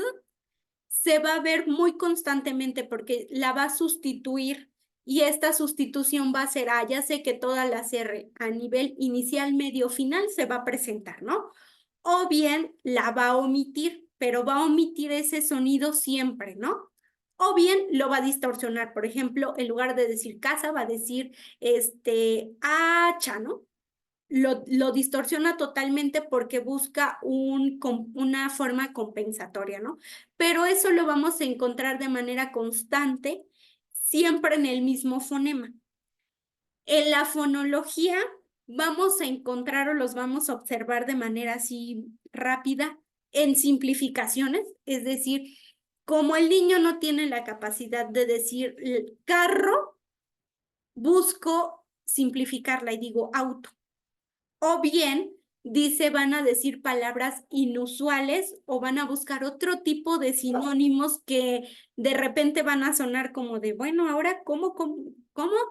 se va a ver muy constantemente porque la va a sustituir y esta sustitución va a ser, ya sé que todas las R a nivel inicial, medio, final se va a presentar, ¿no? O bien la va a omitir, pero va a omitir ese sonido siempre, ¿no? O bien lo va a distorsionar, por ejemplo, en lugar de decir casa, va a decir, hacha, ¿no? Lo distorsiona totalmente porque busca una forma compensatoria, ¿no? Pero eso lo vamos a encontrar de manera constante, siempre en el mismo fonema. En la fonología vamos a encontrar o los vamos a observar de manera así rápida en simplificaciones, es decir, como el niño no tiene la capacidad de decir carro, busco simplificarla y digo auto. O bien, dice, van a decir palabras inusuales o van a buscar otro tipo de sinónimos que de repente van a sonar como de, bueno, ahora, ¿cómo?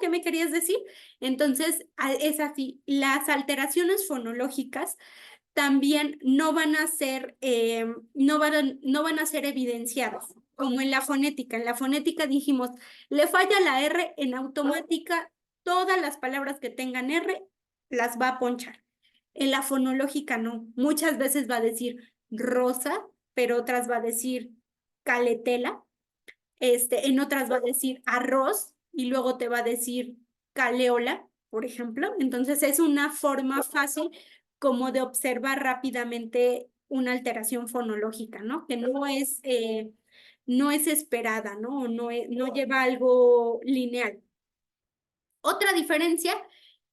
¿Qué me querías decir? Entonces, es así. Las alteraciones fonológicas también no van a ser, no van a ser evidenciadas, como en la fonética. En la fonética dijimos, le falla la R, en automática, todas las palabras que tengan R las va a ponchar. En la fonológica no. Muchas veces va a decir rosa, pero otras va a decir caletela. En otras va a decir arroz, y luego te va a decir Kaleola, por ejemplo. Entonces es una forma fácil como de observar rápidamente una alteración fonológica, ¿no? Que no es esperada, ¿no? No lleva algo lineal. Otra diferencia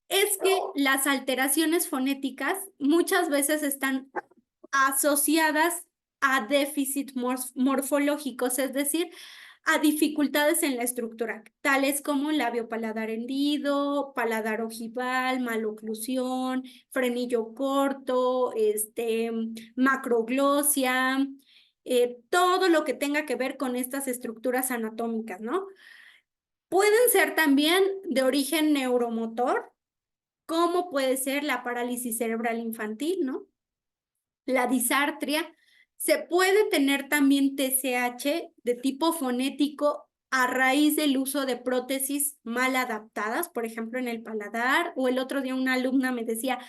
es que las alteraciones fonéticas muchas veces están asociadas a déficits morfológicos, es decir, a dificultades en la estructura, tales como labio paladar hendido, paladar ojival, maloclusión, frenillo corto, macroglosia, todo lo que tenga que ver con estas estructuras anatómicas, ¿no? Pueden ser también de origen neuromotor, como puede ser la parálisis cerebral infantil, ¿no? La disartria. Se puede tener también TCH de tipo fonético a raíz del uso de prótesis mal adaptadas, por ejemplo, en el paladar. O el otro día una alumna me decía,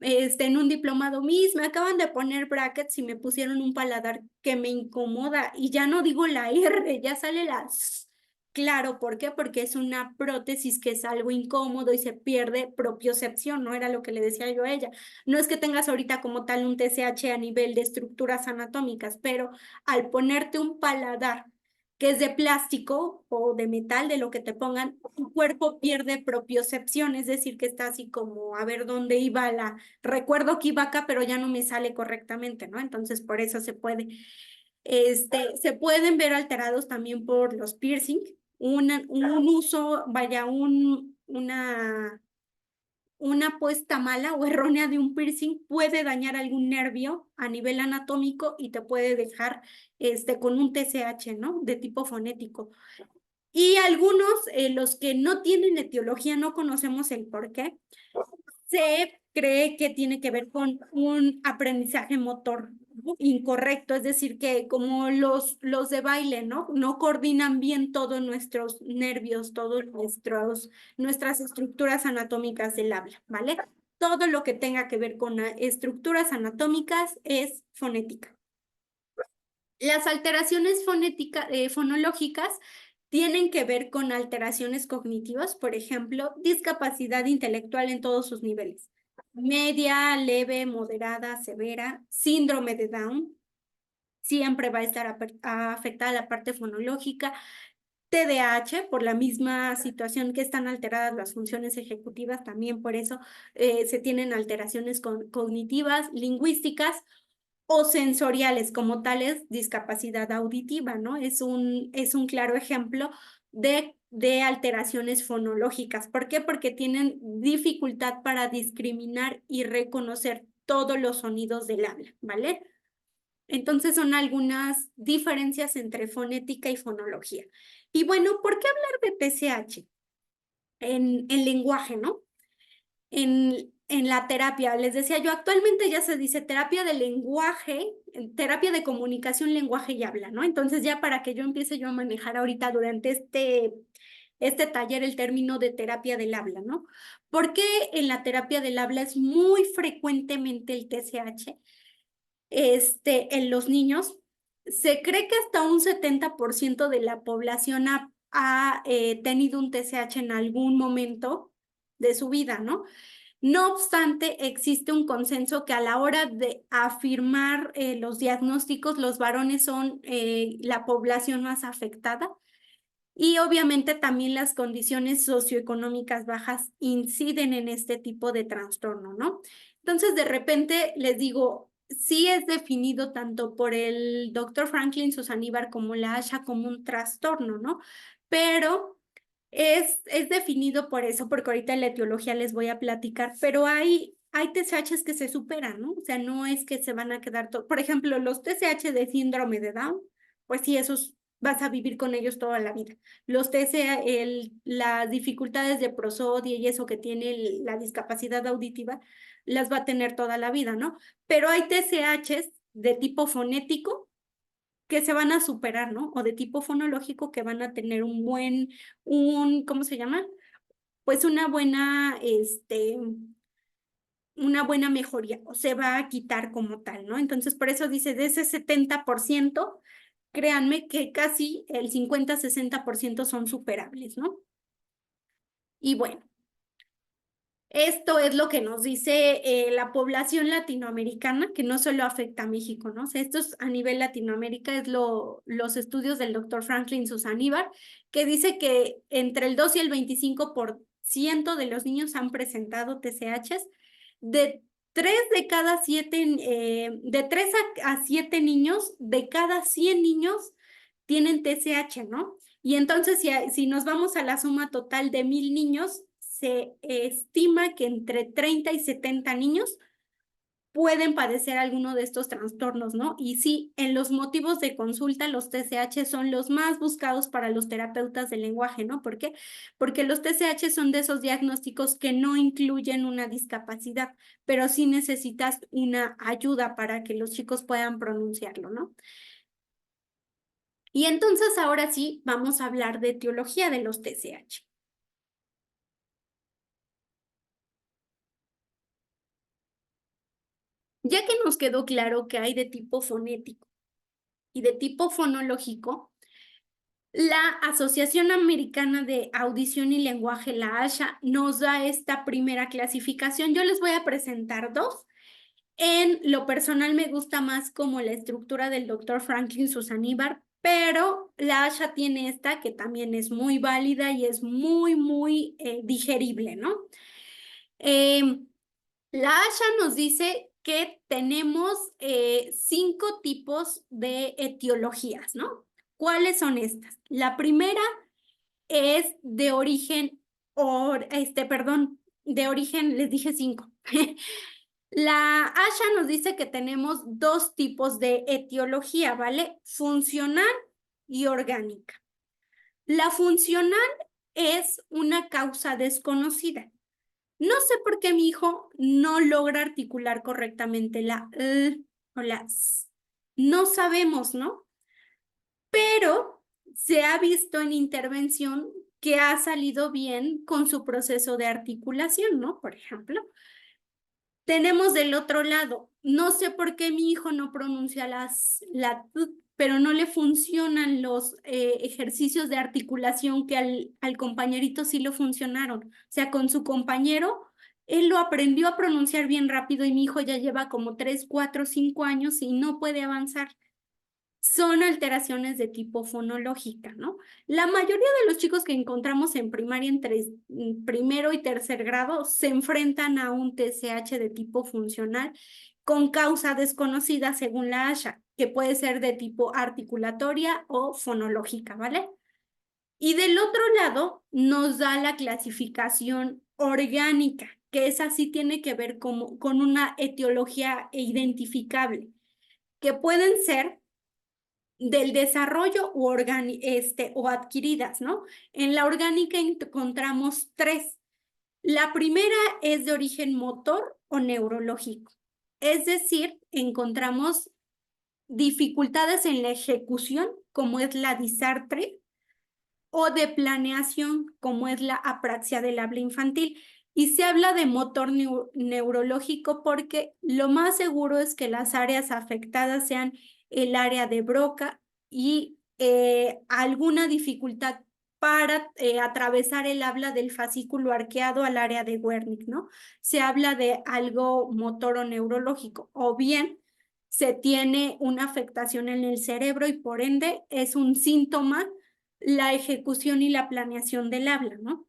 en un diplomado, Miss, me acaban de poner brackets y me pusieron un paladar que me incomoda y ya no digo la R, ya sale la S. Claro, ¿por qué? Porque es una prótesis que es algo incómodo y se pierde propiocepción, ¿no? Era lo que le decía yo a ella. No es que tengas ahorita como tal un TCH a nivel de estructuras anatómicas, pero al ponerte un paladar que es de plástico o de metal, de lo que te pongan, tu cuerpo pierde propiocepción, es decir, que está así como a ver dónde iba recuerdo que iba acá, pero ya no me sale correctamente, ¿no? Entonces, por eso se puede. Se pueden ver alterados también por los piercing, un uso, vaya, una puesta mala o errónea de un piercing puede dañar algún nervio a nivel anatómico y te puede dejar con un TCH, ¿no? De tipo fonético. Y algunos, los que no tienen etiología, no conocemos el por qué, se cree que tiene que ver con un aprendizaje motor incorrecto, es decir, que como los de baile, ¿no? No coordinan bien todos nuestros nervios, nuestras estructuras anatómicas del habla, ¿vale? Todo lo que tenga que ver con estructuras anatómicas es fonética. Las alteraciones fonológicas tienen que ver con alteraciones cognitivas, por ejemplo, discapacidad intelectual en todos sus niveles. Media, leve, moderada, severa, síndrome de Down, siempre va a estar afectada la parte fonológica. TDAH, por la misma situación que están alteradas las funciones ejecutivas, también por eso se tienen alteraciones cognitivas, lingüísticas o sensoriales como tales, discapacidad auditiva, ¿no? Es un claro ejemplo de alteraciones fonológicas. ¿Por qué? Porque tienen dificultad para discriminar y reconocer todos los sonidos del habla, ¿vale? Entonces son algunas diferencias entre fonética y fonología. Y bueno, ¿por qué hablar de TCH en lenguaje, ¿no? En la terapia. Les decía yo, actualmente ya se dice terapia de lenguaje, terapia de comunicación, lenguaje y habla, ¿no? Entonces ya para que yo empiece yo a manejar ahorita durante este taller el término de terapia del habla, ¿no? Porque en la terapia del habla es muy frecuentemente el TCH, en los niños. Se cree que hasta un 70% de la población ha tenido un TCH en algún momento de su vida, ¿no? No obstante, existe un consenso que a la hora de afirmar los diagnósticos, los varones son la población más afectada y obviamente también las condiciones socioeconómicas bajas inciden en este tipo de trastorno, ¿no? Entonces, de repente les digo, sí es definido tanto por el doctor Franklin Susaníbar como la ASHA como un trastorno, ¿no? Pero es definido por eso, porque ahorita en la etiología les voy a platicar, pero hay TCHs que se superan, ¿no? O sea, no es que se van a quedar todos. Por ejemplo, los TCH de síndrome de Down, pues sí, esos vas a vivir con ellos toda la vida. Los las dificultades de prosodia y eso que tiene la discapacidad auditiva, las va a tener toda la vida, ¿no? Pero hay TCHs de tipo fonético que se van a superar, ¿no? O de tipo fonológico que van a tener ¿cómo se llama? Pues una buena mejoría, o se va a quitar como tal, ¿no? Entonces, por eso dice, de ese 70%, créanme que casi el 50-60% son superables, ¿no? Y bueno, esto es lo que nos dice la población latinoamericana, que no solo afecta a México, ¿no? O sea, esto es a nivel Latinoamérica, es los estudios del doctor Franklin Susaníbar, que dice que entre el 2 y el 25% de los niños han presentado TCHs. De 3 de cada 7, de 3 a 7 niños, de cada 100 niños tienen TCH, ¿no? Y entonces, si nos vamos a la suma total de 1000 niños, se estima que entre 30 y 70 niños pueden padecer alguno de estos trastornos, ¿no? Y sí, en los motivos de consulta, los TCH son los más buscados para los terapeutas del lenguaje, ¿no? ¿Por qué? Porque los TCH son de esos diagnósticos que no incluyen una discapacidad, pero sí necesitas una ayuda para que los chicos puedan pronunciarlo, ¿no? Y entonces ahora sí vamos a hablar de etiología de los TCH. Ya que nos quedó claro que hay de tipo fonético y de tipo fonológico, la Asociación Americana de Audición y Lenguaje, la ASHA, nos da esta primera clasificación. Yo les voy a presentar dos. En lo personal me gusta más como la estructura del doctor Franklin Susaníbar, pero la ASHA tiene esta que también es muy válida y es muy digerible, ¿no? La ASHA nos dice que tenemos 5 tipos de etiologías, ¿no? ¿Cuáles son estas? La primera es de origen, de origen, les dije 5. La ASHA nos dice que tenemos 2 tipos de etiología, ¿vale? Funcional y orgánica. La funcional es una causa desconocida. No sé por qué mi hijo no logra articular correctamente la o la s. No sabemos, ¿no? Pero se ha visto en intervención que ha salido bien con su proceso de articulación, ¿no? Por ejemplo. Tenemos del otro lado, no sé por qué mi hijo no pronuncia la t, pero no le funcionan los ejercicios de articulación que al compañerito sí lo funcionaron. O sea, con su compañero, él lo aprendió a pronunciar bien rápido y mi hijo ya lleva como 3, 4, 5 años y no puede avanzar. Son alteraciones de tipo fonológica, ¿no? La mayoría de los chicos que encontramos en primaria entre primero y tercer grado se enfrentan a un TCH de tipo funcional con causa desconocida según la ASHA, que puede ser de tipo articulatoria o fonológica, ¿vale? Y del otro lado nos da la clasificación orgánica, que esa sí tiene que ver con una etiología identificable, que pueden ser del desarrollo o adquiridas, ¿no? En la orgánica encontramos 3. La primera es de origen motor o neurológico, es decir, encontramos dificultades en la ejecución, como es la disartre, o de planeación, como es la apraxia del habla infantil. Y se habla de motor neurológico porque lo más seguro es que las áreas afectadas sean el área de Broca y alguna dificultad para atravesar el habla del fascículo arqueado al área de Wernicke, ¿no? Se habla de algo motor o neurológico, o bien se tiene una afectación en el cerebro y por ende es un síntoma la ejecución y la planeación del habla, ¿no?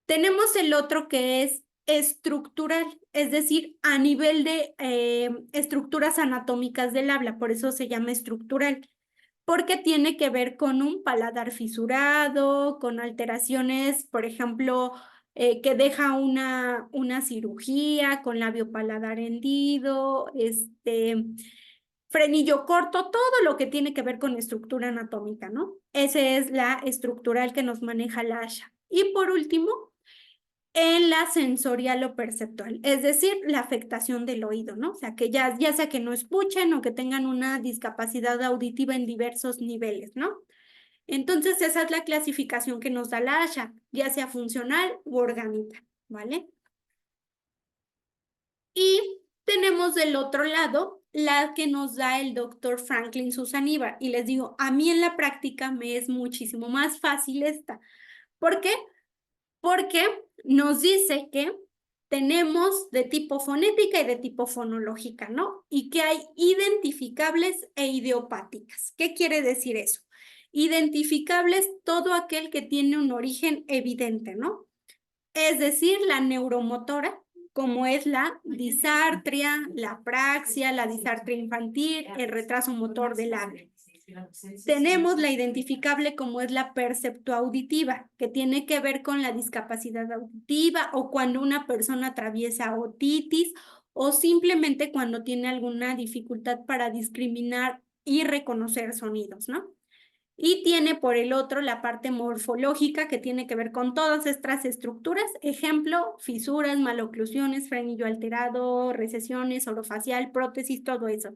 Tenemos el otro que es estructural, es decir, a nivel de estructuras anatómicas del habla, por eso se llama estructural, porque tiene que ver con un paladar fisurado, con alteraciones, por ejemplo, que deja una cirugía con labio paladar hendido, frenillo corto, todo lo que tiene que ver con estructura anatómica, ¿no? Esa es la estructural que nos maneja la ASHA. Y por último, en la sensorial o perceptual, es decir, la afectación del oído, ¿no? O sea, que ya sea que no escuchen o que tengan una discapacidad auditiva en diversos niveles, ¿no? Entonces, esa es la clasificación que nos da la ASHA, ya sea funcional u orgánica, ¿vale? Y tenemos del otro lado la que nos da el doctor Franklin Susaníbar. Y les digo, a mí en la práctica me es muchísimo más fácil esta. ¿Por qué? porque nos dice que tenemos de tipo fonética y de tipo fonológica, ¿no? Y que hay identificables e idiopáticas. ¿Qué quiere decir eso? Identificables, todo aquel que tiene un origen evidente, ¿no? Es decir, la neuromotora, como es la disartria, la apraxia, la disartria infantil, el retraso motor del habla. Tenemos la identificable como es la perceptoauditiva, que tiene que ver con la discapacidad auditiva o cuando una persona atraviesa otitis o simplemente cuando tiene alguna dificultad para discriminar y reconocer sonidos, ¿no? Y tiene por el otro la parte morfológica que tiene que ver con todas estas estructuras, ejemplo, fisuras, maloclusiones, frenillo alterado, recesiones, orofacial, prótesis, todo eso.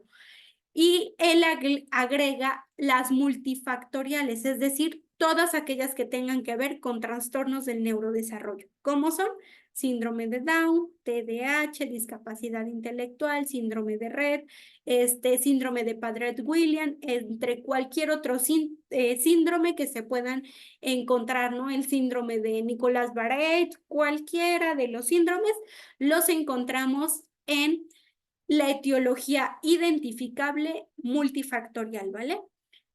Y él agrega las multifactoriales, es decir, todas aquellas que tengan que ver con trastornos del neurodesarrollo, como son síndrome de Down, TDAH, discapacidad intelectual, síndrome de Rett, síndrome de Paget-Williams, entre cualquier otro síndrome que se puedan encontrar, ¿no? El síndrome de Nicolas-Barré, cualquiera de los síndromes los encontramos en la etiología identificable multifactorial, ¿vale?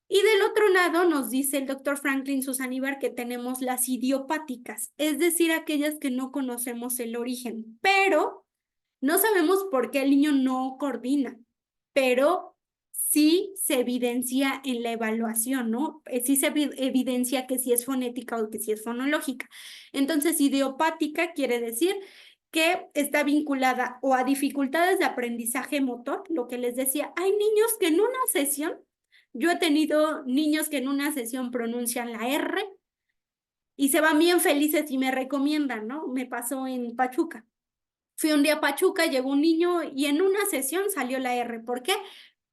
Y del otro lado nos dice el doctor Franklin Susanibar que tenemos las idiopáticas, es decir, aquellas que no conocemos el origen, pero no sabemos por qué el niño no coordina, pero sí se evidencia en la evaluación, ¿no? Sí se evidencia que si es fonética o que si es fonológica. Entonces, idiopática quiere decir que está vinculada o a dificultades de aprendizaje motor, lo que les decía, hay niños que en una sesión, yo he tenido niños que en una sesión pronuncian la R y se van bien felices y me recomiendan, ¿no? Me pasó en Pachuca. Fui un día a Pachuca, llegó un niño y en una sesión salió la R. ¿Por qué?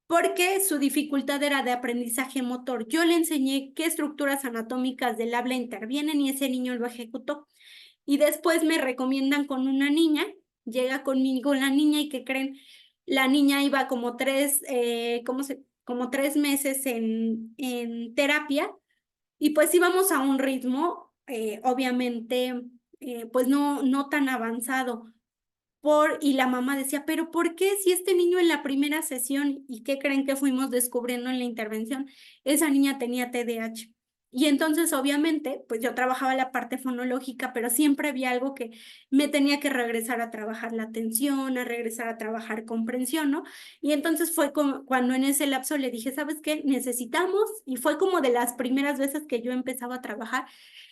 Porque su dificultad era de aprendizaje motor. Yo le enseñé qué estructuras anatómicas del habla intervienen y ese niño lo ejecutó. Y después me recomiendan con una niña, llega conmigo la niña y ¿qué creen? La niña iba como como 3 meses en terapia y pues íbamos a un ritmo, obviamente, pues no tan avanzado. Y la mamá decía, pero ¿por qué si este niño en la primera sesión, y qué creen que fuimos descubriendo en la intervención, esa niña tenía TDAH? Y entonces, obviamente, pues yo trabajaba la parte fonológica, pero siempre había algo que me tenía que regresar a trabajar la atención, a regresar a trabajar comprensión, ¿no? Y entonces fue como cuando en ese lapso le dije, ¿sabes qué? Necesitamos, y fue como de las primeras veces que yo empezaba a trabajar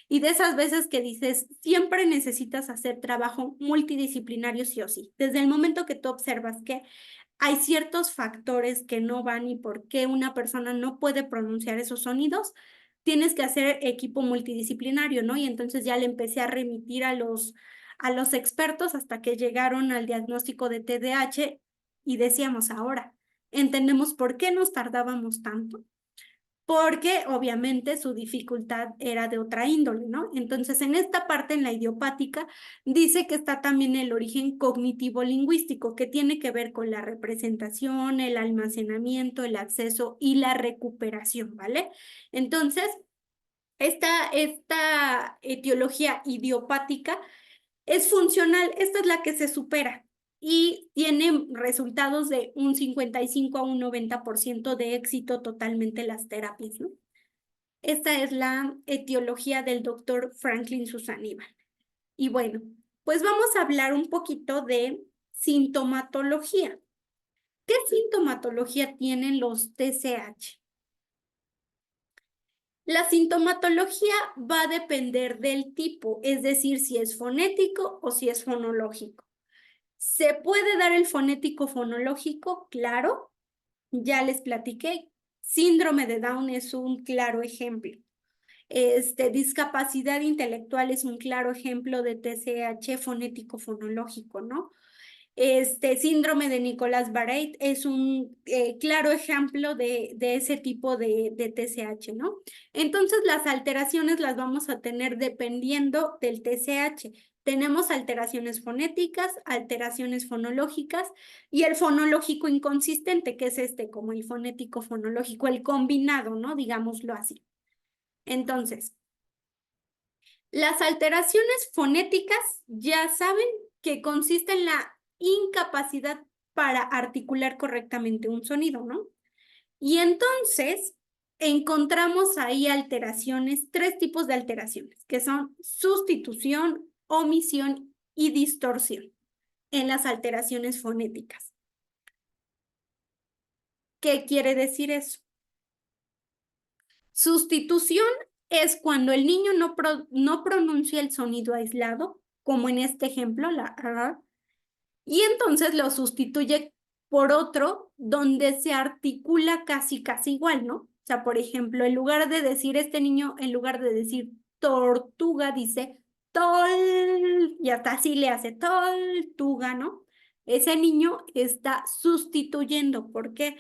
y de esas veces que dices, siempre necesitas hacer trabajo multidisciplinario sí o sí. Desde el momento que tú observas que hay ciertos factores que no van y por qué una persona no puede pronunciar esos sonidos, tienes que hacer equipo multidisciplinario, ¿no? Y entonces ya le empecé a remitir a los expertos hasta que llegaron al diagnóstico de TDAH y decíamos ahora, entendemos por qué nos tardábamos tanto porque obviamente su dificultad era de otra índole, ¿no? Entonces, en esta parte, en la idiopática, dice que está también el origen cognitivo-lingüístico, que tiene que ver con la representación, el almacenamiento, el acceso y la recuperación, ¿vale? Entonces, esta etiología idiopática es funcional, esta es la que se supera y tiene resultados de un 55 a un 90% de éxito totalmente las terapias, ¿no? Esta es la etiología del doctor Franklin Susaniva. Y bueno, pues vamos a hablar un poquito de sintomatología. ¿Qué sintomatología tienen los TCH? La sintomatología va a depender del tipo, es decir, si es fonético o si es fonológico. ¿Se puede dar el fonético fonológico? Claro, ya les platiqué. Síndrome de Down es un claro ejemplo. Discapacidad intelectual es un claro ejemplo de TCH fonético fonológico, ¿no? Síndrome de Nicolas-Barré es un claro ejemplo de ese tipo de TCH, ¿no? Entonces, las alteraciones las vamos a tener dependiendo del TCH. Tenemos alteraciones fonéticas, alteraciones fonológicas y el fonológico inconsistente, que es como el fonético fonológico, el combinado, ¿no? Digámoslo así. Entonces, Las alteraciones fonéticas ya saben que consiste en la incapacidad para articular correctamente un sonido, ¿no? Y entonces encontramos ahí alteraciones, tres tipos de alteraciones, que son sustitución, omisión y distorsión en las alteraciones fonéticas. ¿Qué quiere decir eso? Sustitución es cuando el niño no pronuncia el sonido aislado, como en este ejemplo, la A, y entonces lo sustituye por otro donde se articula casi igual, ¿no? O sea, por ejemplo, en lugar de decir este niño, en lugar de decir tortuga, dice tol, y hasta así le hace tortuga, ¿no? Ese niño está sustituyendo porque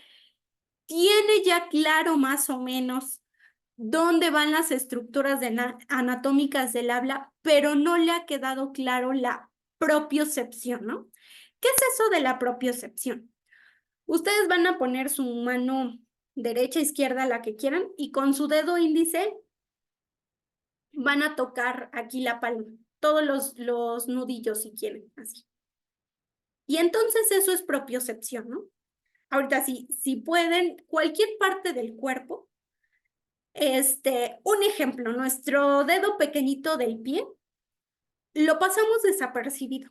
tiene ya claro más o menos dónde van las estructuras anatómicas del habla, pero no le ha quedado claro la propiocepción, ¿no? ¿Qué es eso de la propiocepción? Ustedes van a poner su mano derecha, izquierda, la que quieran, y con su dedo índice van a tocar aquí la palma, todos los nudillos si quieren, así. Y entonces eso es propiocepción, ¿no? Ahorita si pueden, cualquier parte del cuerpo, un ejemplo, nuestro dedo pequeñito del pie, lo pasamos desapercibido,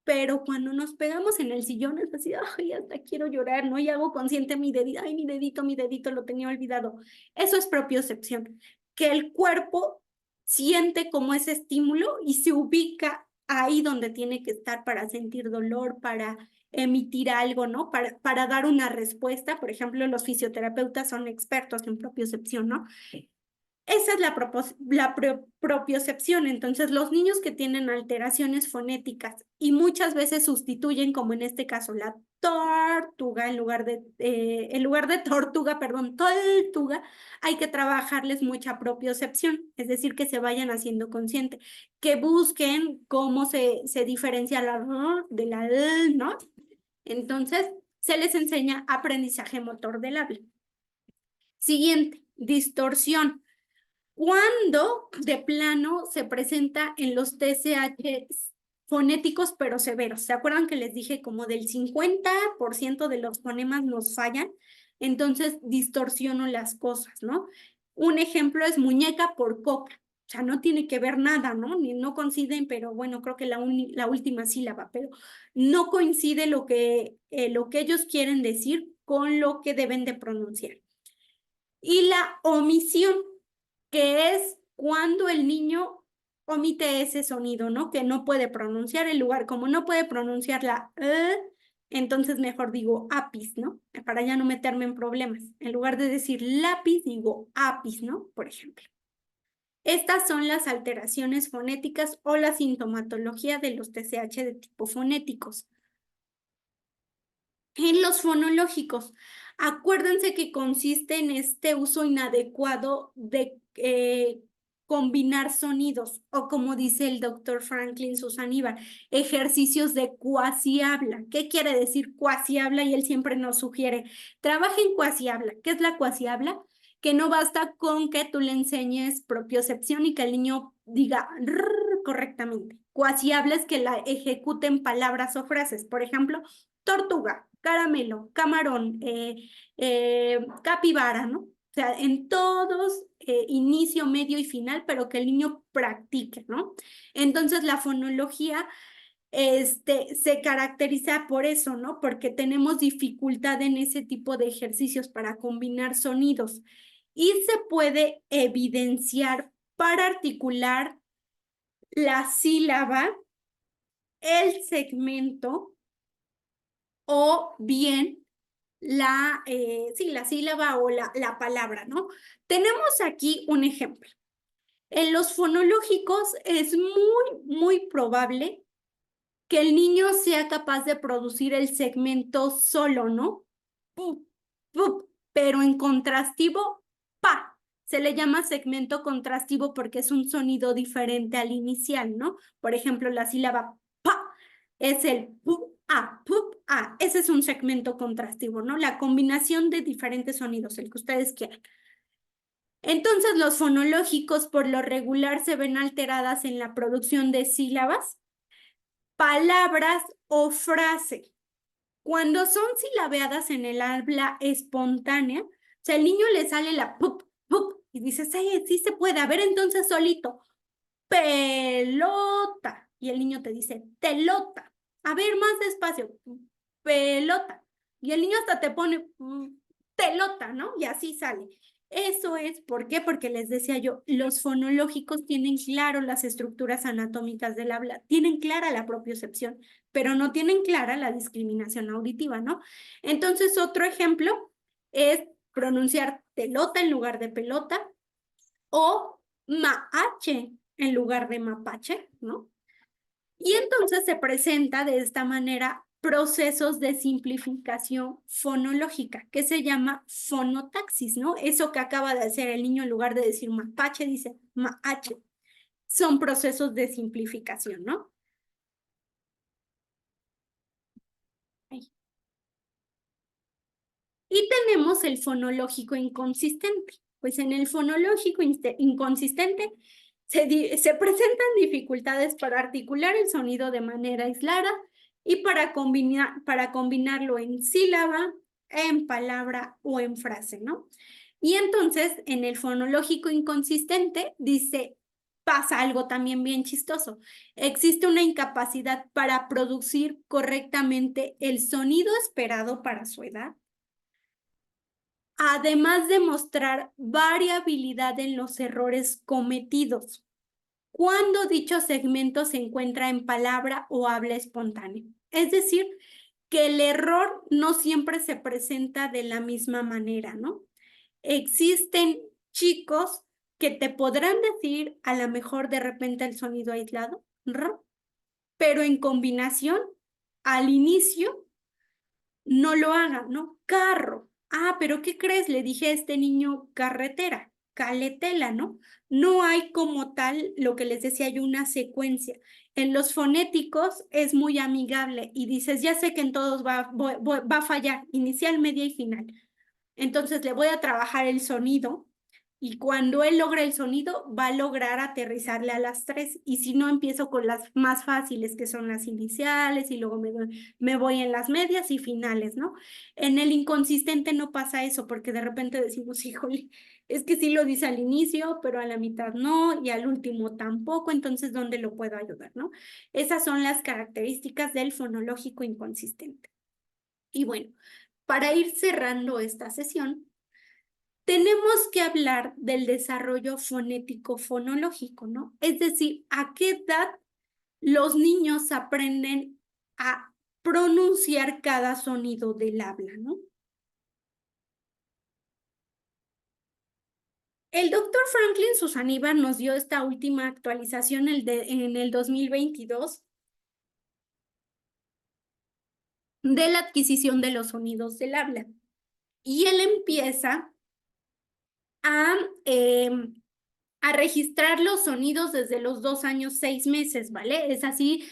pero cuando nos pegamos en el sillón es así, ay, hasta quiero llorar, ¿no? Y hago consciente mi dedito, ay, mi dedito, lo tenía olvidado. Eso es propiocepción, que el cuerpo siente como ese estímulo y se ubica ahí donde tiene que estar para sentir dolor, para emitir algo, ¿no? Para dar una respuesta. Por ejemplo, los fisioterapeutas son expertos en propiocepción, ¿no? Esa es la propiocepción. Entonces, los niños que tienen alteraciones fonéticas y muchas veces sustituyen, como en este caso, la tortuga en lugar de tortuga, perdón, tortuga, hay que trabajarles mucha propiocepción, es decir, que se vayan haciendo consciente, que busquen cómo se diferencia la R de la L, ¿no? Entonces, se les enseña aprendizaje motor del habla. Siguiente, distorsión. Cuando de plano se presenta en los TSH fonéticos pero severos. ¿Se acuerdan que les dije como del 50% de los fonemas nos fallan? Entonces distorsiono las cosas, ¿no? Un ejemplo es muñeca por coca. O sea, no tiene que ver nada, ¿no? Ni no coinciden, pero bueno, creo que la última sílaba, pero no coincide lo que ellos quieren decir con lo que deben de pronunciar. Y la omisión, que es cuando el niño omite ese sonido, ¿no? Que no puede pronunciar el lugar, como no puede pronunciar la entonces mejor digo apis, ¿no? Para ya no meterme en problemas. En lugar de decir lápiz, digo apis, ¿no? Por ejemplo. Estas son las alteraciones fonéticas o la sintomatología de los TCH de tipo fonéticos. En los fonológicos, acuérdense que consiste en este uso inadecuado de combinar sonidos, o como dice el doctor Franklin Susaníbar, ejercicios de cuasi-habla. ¿Qué quiere decir cuasi-habla? Y él siempre nos sugiere, trabaja en cuasi-habla. ¿Qué es la cuasi-habla? Que no basta con que tú le enseñes propiocepción y que el niño diga correctamente. Cuasi-habla es que la ejecuten palabras o frases. Por ejemplo, tortuga, caramelo, camarón, capibara, ¿no? O sea, en todos, inicio, medio y final, pero que el niño practique, ¿no? Entonces, la fonología se caracteriza por eso, ¿no? Porque tenemos dificultad en ese tipo de ejercicios para combinar sonidos y se puede evidenciar para articular la sílaba, el segmento o bien la sílaba o la palabra, ¿no? Tenemos aquí un ejemplo. En los fonológicos es muy probable que el niño sea capaz de producir el segmento solo, ¿no? Pup, pup, pero en contrastivo, pa. Se le llama segmento contrastivo porque es un sonido diferente al inicial, ¿no? Por ejemplo, la sílaba pa es el pup, a, pup, a. Ese es un segmento contrastivo, ¿no? La combinación de diferentes sonidos, el que ustedes quieran. Entonces, los fonológicos por lo regular se ven alteradas en la producción de sílabas, palabras o frase. Cuando son silabeadas en el habla espontánea, o sea, al niño le sale la pup, pup, y dices, sí, sí se puede, a ver entonces solito, pelota. Y el niño te dice, telota. A ver, más despacio, pelota. Y el niño hasta te pone telota, ¿no? Y así sale. Eso es, ¿por qué? Porque les decía yo, los fonológicos tienen claro las estructuras anatómicas del habla, tienen clara la propiocepción, pero no tienen clara la discriminación auditiva, ¿no? Entonces, otro ejemplo es pronunciar telota en lugar de pelota o maache en lugar de mapache, ¿no? Y entonces se presenta de esta manera procesos de simplificación fonológica, que se llama fonotaxis, ¿no? Eso que acaba de hacer el niño en lugar de decir mapache, dice maache. Son procesos de simplificación, ¿no? Ahí. Y tenemos el fonológico inconsistente. Pues en el fonológico inconsistente se presentan dificultades para articular el sonido de manera aislada y para combinarlo en sílaba, en palabra o en frase, ¿no? Y entonces en el fonológico inconsistente dice, pasa algo también bien chistoso. Existe una incapacidad para producir correctamente el sonido esperado para su edad, además de mostrar variabilidad en los errores cometidos cuando dicho segmento se encuentra en palabra o habla espontánea. Es decir, que el error no siempre se presenta de la misma manera, ¿no? Existen chicos que te podrán decir a lo mejor de repente el sonido aislado, pero en combinación al inicio no lo haga, ¿no? Carro. Ah, pero ¿qué crees? Le dije a este niño carretera, caletela, ¿no? No hay como tal lo que les decía yo, una secuencia. En los fonéticos es muy amigable y dices, ya sé que en todos va a fallar, inicial, media y final. Entonces le voy a trabajar el sonido y cuando él logra el sonido va a lograr aterrizarle a las tres. Y si no, empiezo con las más fáciles, que son las iniciales, y luego me voy en las medias y finales, ¿no? En el inconsistente no pasa eso, porque de repente decimos, híjole, es que sí lo dice al inicio, pero a la mitad no, y al último tampoco, entonces, ¿dónde lo puedo ayudar, no? Esas son las características del fonológico inconsistente. Y bueno, para ir cerrando esta sesión, tenemos que hablar del desarrollo fonético fonológico, ¿no? Es decir, a qué edad los niños aprenden a pronunciar cada sonido del habla, ¿no? El doctor Franklin Susaníbar nos dio esta última actualización en el 2022 de la adquisición de los sonidos del habla. Y él empieza a, eh, a registrar los sonidos desde los 2 años, 6 meses, ¿vale? Es así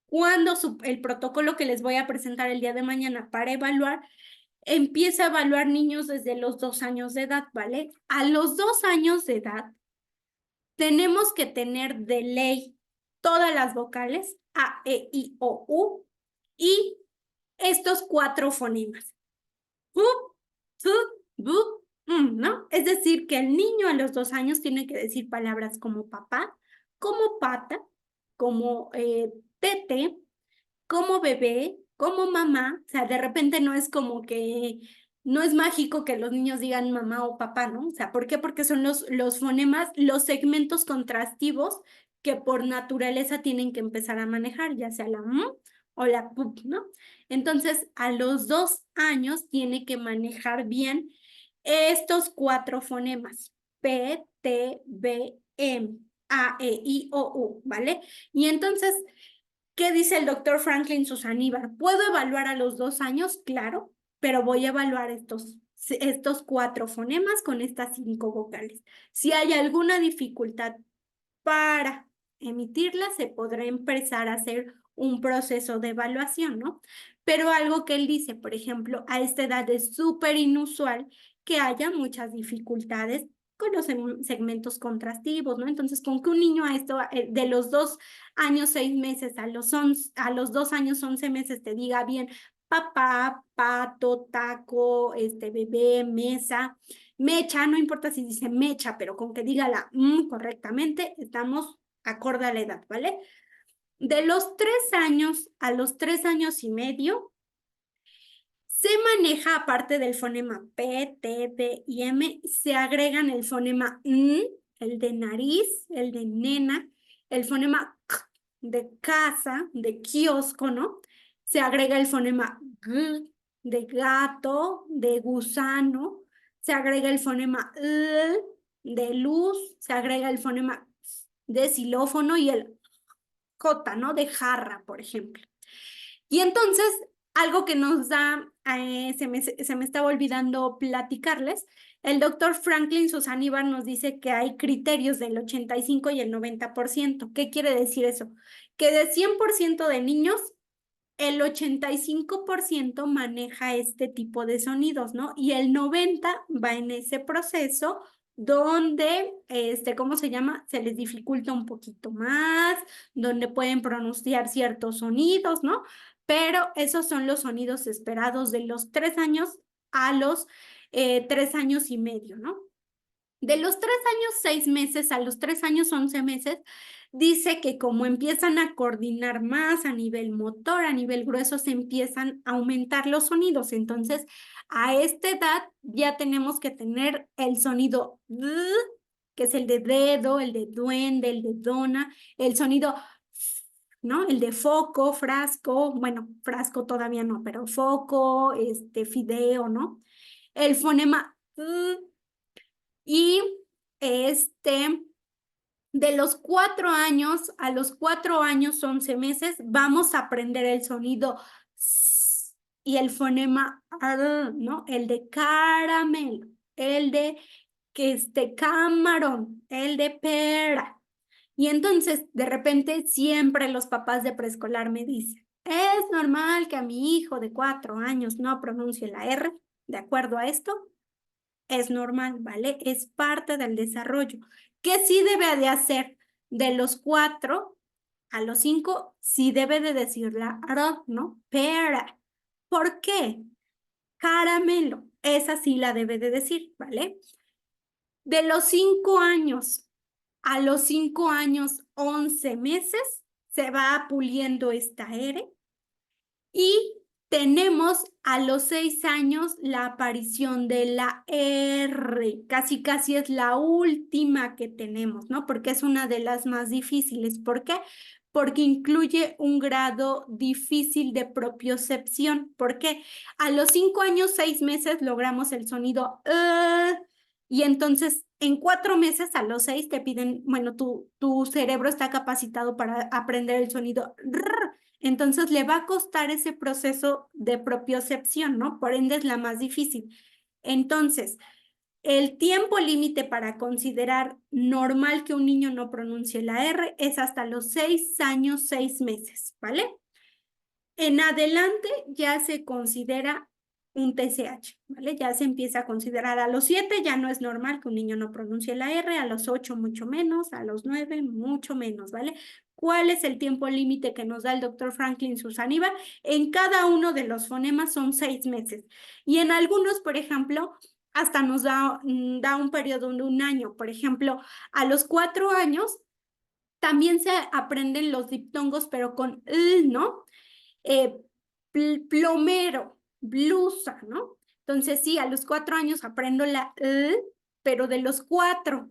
cuando el protocolo que les voy a presentar el día de mañana para evaluar, empieza a evaluar niños desde los 2 años de edad, ¿vale? A los 2 años de edad tenemos que tener de ley todas las vocales A, E, I, O, U y estos 4 fonemas. U, tu, bu, ¿no? Es decir, que el niño a los 2 años tiene que decir palabras como papá, como pata, como tete, como bebé, como mamá. O sea, de repente no es como que, no es mágico que los niños digan mamá o papá, ¿no? O sea, ¿por qué? Porque son los fonemas, los segmentos contrastivos que por naturaleza tienen que empezar a manejar, ya sea la m o la pup, ¿no? Entonces, a los 2 años tiene que manejar bien estos 4 fonemas: P, T, B, M, A, E, I, O, U, ¿vale? Y entonces, ¿qué dice el doctor Franklin Susaníbar? ¿Puedo evaluar a los 2 años? Claro, pero voy a evaluar estos 4 fonemas con estas 5 vocales. Si hay alguna dificultad para emitirla, se podrá empezar a hacer un proceso de evaluación, ¿no? Pero algo que él dice, por ejemplo, a esta edad es súper inusual que haya muchas dificultades con los segmentos contrastivos, ¿no? Entonces, con que un niño a esto, de los 2 años, 6 meses a los 2 años, 11 meses te diga bien papá, pato, taco, bebé, mesa, mecha, no importa si dice mecha, pero con que diga la correctamente, estamos acorde a la edad, ¿vale? De los 3 años a los 3 años y medio, se maneja, aparte del fonema P, T, D y M, se agregan el fonema N, el de nariz, el de nena, el fonema K, de casa, de kiosco, ¿no? Se agrega el fonema G, de gato, de gusano, se agrega el fonema L, de luz, se agrega el fonema de xilófono y el J, ¿no? De jarra, por ejemplo. Y entonces, algo que nos da, se me estaba olvidando platicarles, el doctor Franklin Susannivar nos dice que hay criterios del 85 y el 90%. ¿Qué quiere decir eso? Que de 100% de niños, el 85% maneja este tipo de sonidos, ¿no? Y el 90% va en ese proceso donde, ¿cómo se llama? Se les dificulta un poquito más, donde pueden pronunciar ciertos sonidos, ¿no? Pero esos son los sonidos esperados de los 3 años a los 3 años y medio, ¿no? De los 3 años, 6 meses a los 3 años, 11 meses, dice que como empiezan a coordinar más a nivel motor, a nivel grueso, se empiezan a aumentar los sonidos. Entonces, a esta edad ya tenemos que tener el sonido D, que es el de dedo, el de duende, el de dona, el sonido, ¿no? El de foco, frasco, bueno, frasco todavía no, pero foco, fideo, ¿no? El fonema y de los 4 años a los 4 años, 11 meses, vamos a aprender el sonido S y el fonema R, ¿no? El de caramelo, el de camarón, el de pera. Y entonces, de repente, siempre los papás de preescolar me dicen, es normal que a mi hijo de 4 años no pronuncie la R, ¿de acuerdo a esto? Es normal, ¿vale? Es parte del desarrollo. ¿Qué sí debe de hacer? De los 4 a los 5, sí debe de decir la R, ¿no? Pera. ¿Por qué? Caramelo. Esa sí la debe de decir, ¿vale? De los 5 años a los 5 años, 11 meses, se va puliendo esta R y tenemos a los 6 años la aparición de la R, casi casi es la última que tenemos, ¿no? Porque es una de las más difíciles. ¿Por qué? Porque incluye un grado difícil de propiocepción. ¿Por qué? A los 5 años, 6 meses logramos el sonido y entonces en 4 meses, a los 6, te piden, bueno, tu cerebro está capacitado para aprender el sonido R. Entonces le va a costar ese proceso de propiocepción, ¿no? Por ende es la más difícil. Entonces, el tiempo límite para considerar normal que un niño no pronuncie la R es hasta los 6 años, 6 meses, ¿vale? En adelante ya se considera un TCH, ¿vale? Ya se empieza a considerar a los 7, ya no es normal que un niño no pronuncie la R, a los 8 mucho menos, a los 9 mucho menos, ¿vale? ¿Cuál es el tiempo límite que nos da el doctor Franklin Susannivar? En cada uno de los fonemas son 6 meses. Y en algunos, por ejemplo, hasta nos da un periodo de un año. Por ejemplo, a los 4 años también se aprenden los diptongos, pero con L, ¿no? eh, plomero, blusa, ¿no? Entonces, sí, a los 4 años aprendo la pero de los 4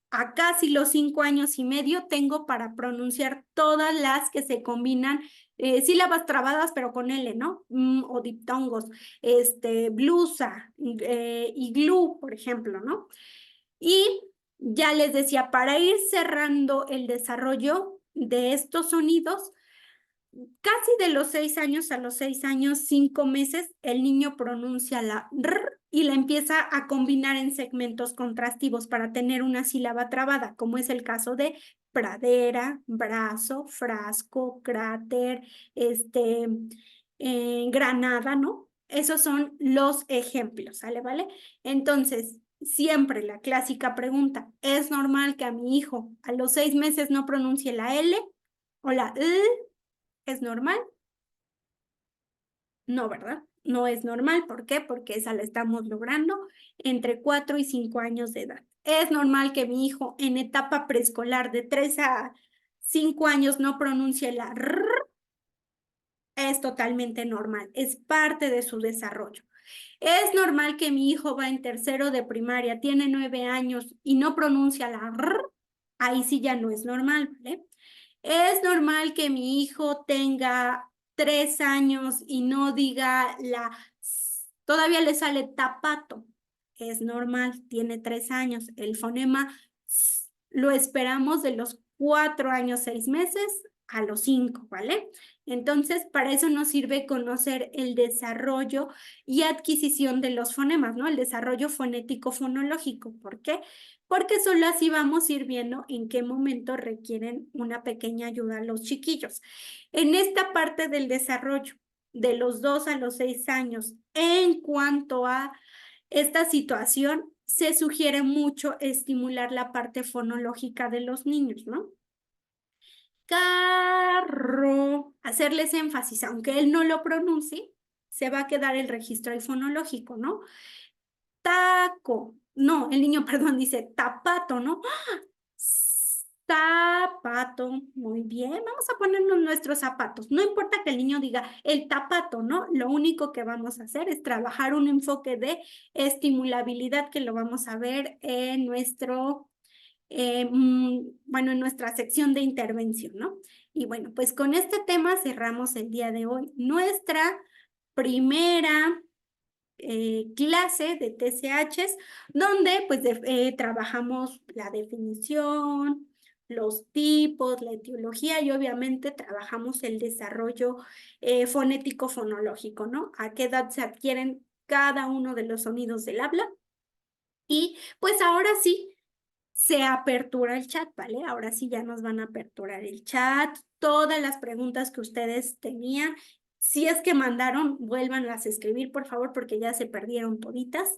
a casi los 5 años y medio tengo para pronunciar todas las que se combinan, sílabas trabadas, pero con L, ¿no? O diptongos, blusa, iglú, por ejemplo, ¿no? Y ya les decía, para ir cerrando el desarrollo de estos sonidos, casi de los 6 años a los 6 años, 5 meses, el niño pronuncia la R y la empieza a combinar en segmentos contrastivos para tener una sílaba trabada, como es el caso de pradera, brazo, frasco, cráter, granada, ¿no? Esos son los ejemplos, ¿sale? ¿Vale? Entonces, siempre la clásica pregunta, ¿es normal que a mi hijo a los 6 meses no pronuncie la L o la E? ¿Es normal? No, ¿verdad? No es normal. ¿Por qué? Porque esa la estamos logrando entre 4 y 5 años de edad. Es normal que mi hijo en etapa preescolar de 3 a 5 años no pronuncie la R. Es totalmente normal. Es parte de su desarrollo. Es normal que mi hijo va en tercero de primaria, tiene 9 años y no pronuncia la R. Ahí sí ya no es normal, ¿vale? Es normal que mi hijo tenga 3 años y no diga la S, todavía le sale tapato. Es normal, tiene 3 años. El fonema S lo esperamos de los 4 años, 6 meses a los 5, ¿vale? Entonces, para eso nos sirve conocer el desarrollo y adquisición de los fonemas, ¿no? El desarrollo fonético fonológico. ¿Por qué? Porque solo así vamos a ir viendo en qué momento requieren una pequeña ayuda a los chiquillos. En esta parte del desarrollo, de los 2 a los 6 años, en cuanto a esta situación, se sugiere mucho estimular la parte fonológica de los niños, ¿no? Carro, hacerles énfasis, aunque él no lo pronuncie, se va a quedar el registro fonológico, ¿no? Taco, no, el niño, perdón, dice tapato, ¿no? Zapato, muy bien, vamos a ponernos nuestros zapatos. No importa que el niño diga el tapato, ¿no? Lo único que vamos a hacer es trabajar un enfoque de estimulabilidad que lo vamos a ver en nuestro, bueno, en nuestra sección de intervención, ¿no? Y bueno, pues con este tema cerramos el día de hoy nuestra primera clase de TCHs, donde pues trabajamos la definición, los tipos, la etiología y obviamente trabajamos el desarrollo fonético fonológico, ¿no? A qué edad se adquieren cada uno de los sonidos del habla. Y pues ahora sí, se apertura el chat, ¿vale? Ahora sí ya nos van a aperturar el chat, todas las preguntas que ustedes tenían. Si es que mandaron, vuélvanlas a escribir, por favor, porque ya se perdieron toditas.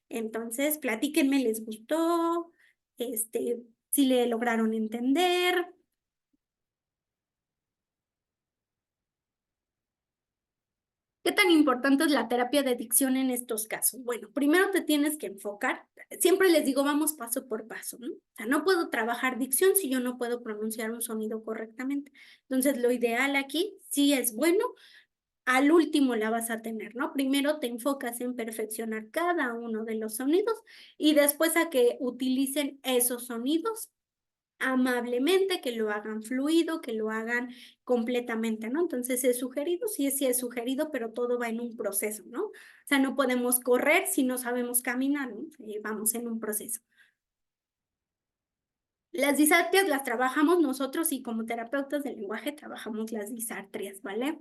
Entonces, platíquenme, ¿les gustó? Si le lograron entender. ¿Qué tan importante es la terapia de dicción en estos casos? Bueno, primero te tienes que enfocar. Siempre les digo, vamos paso por paso, ¿no? O sea, no puedo trabajar dicción si yo no puedo pronunciar un sonido correctamente. Entonces, lo ideal aquí sí es bueno. Al último la vas a tener, ¿no? Primero te enfocas en perfeccionar cada uno de los sonidos y después a que utilicen esos sonidos amablemente, que lo hagan fluido, que lo hagan completamente, ¿no? Entonces es sugerido, sí es sugerido, pero todo va en un proceso, ¿no? O sea, no podemos correr si no sabemos caminar, ¿no? Vamos en un proceso. Las disartrias las trabajamos nosotros y como terapeutas del lenguaje trabajamos las disartrias, ¿vale?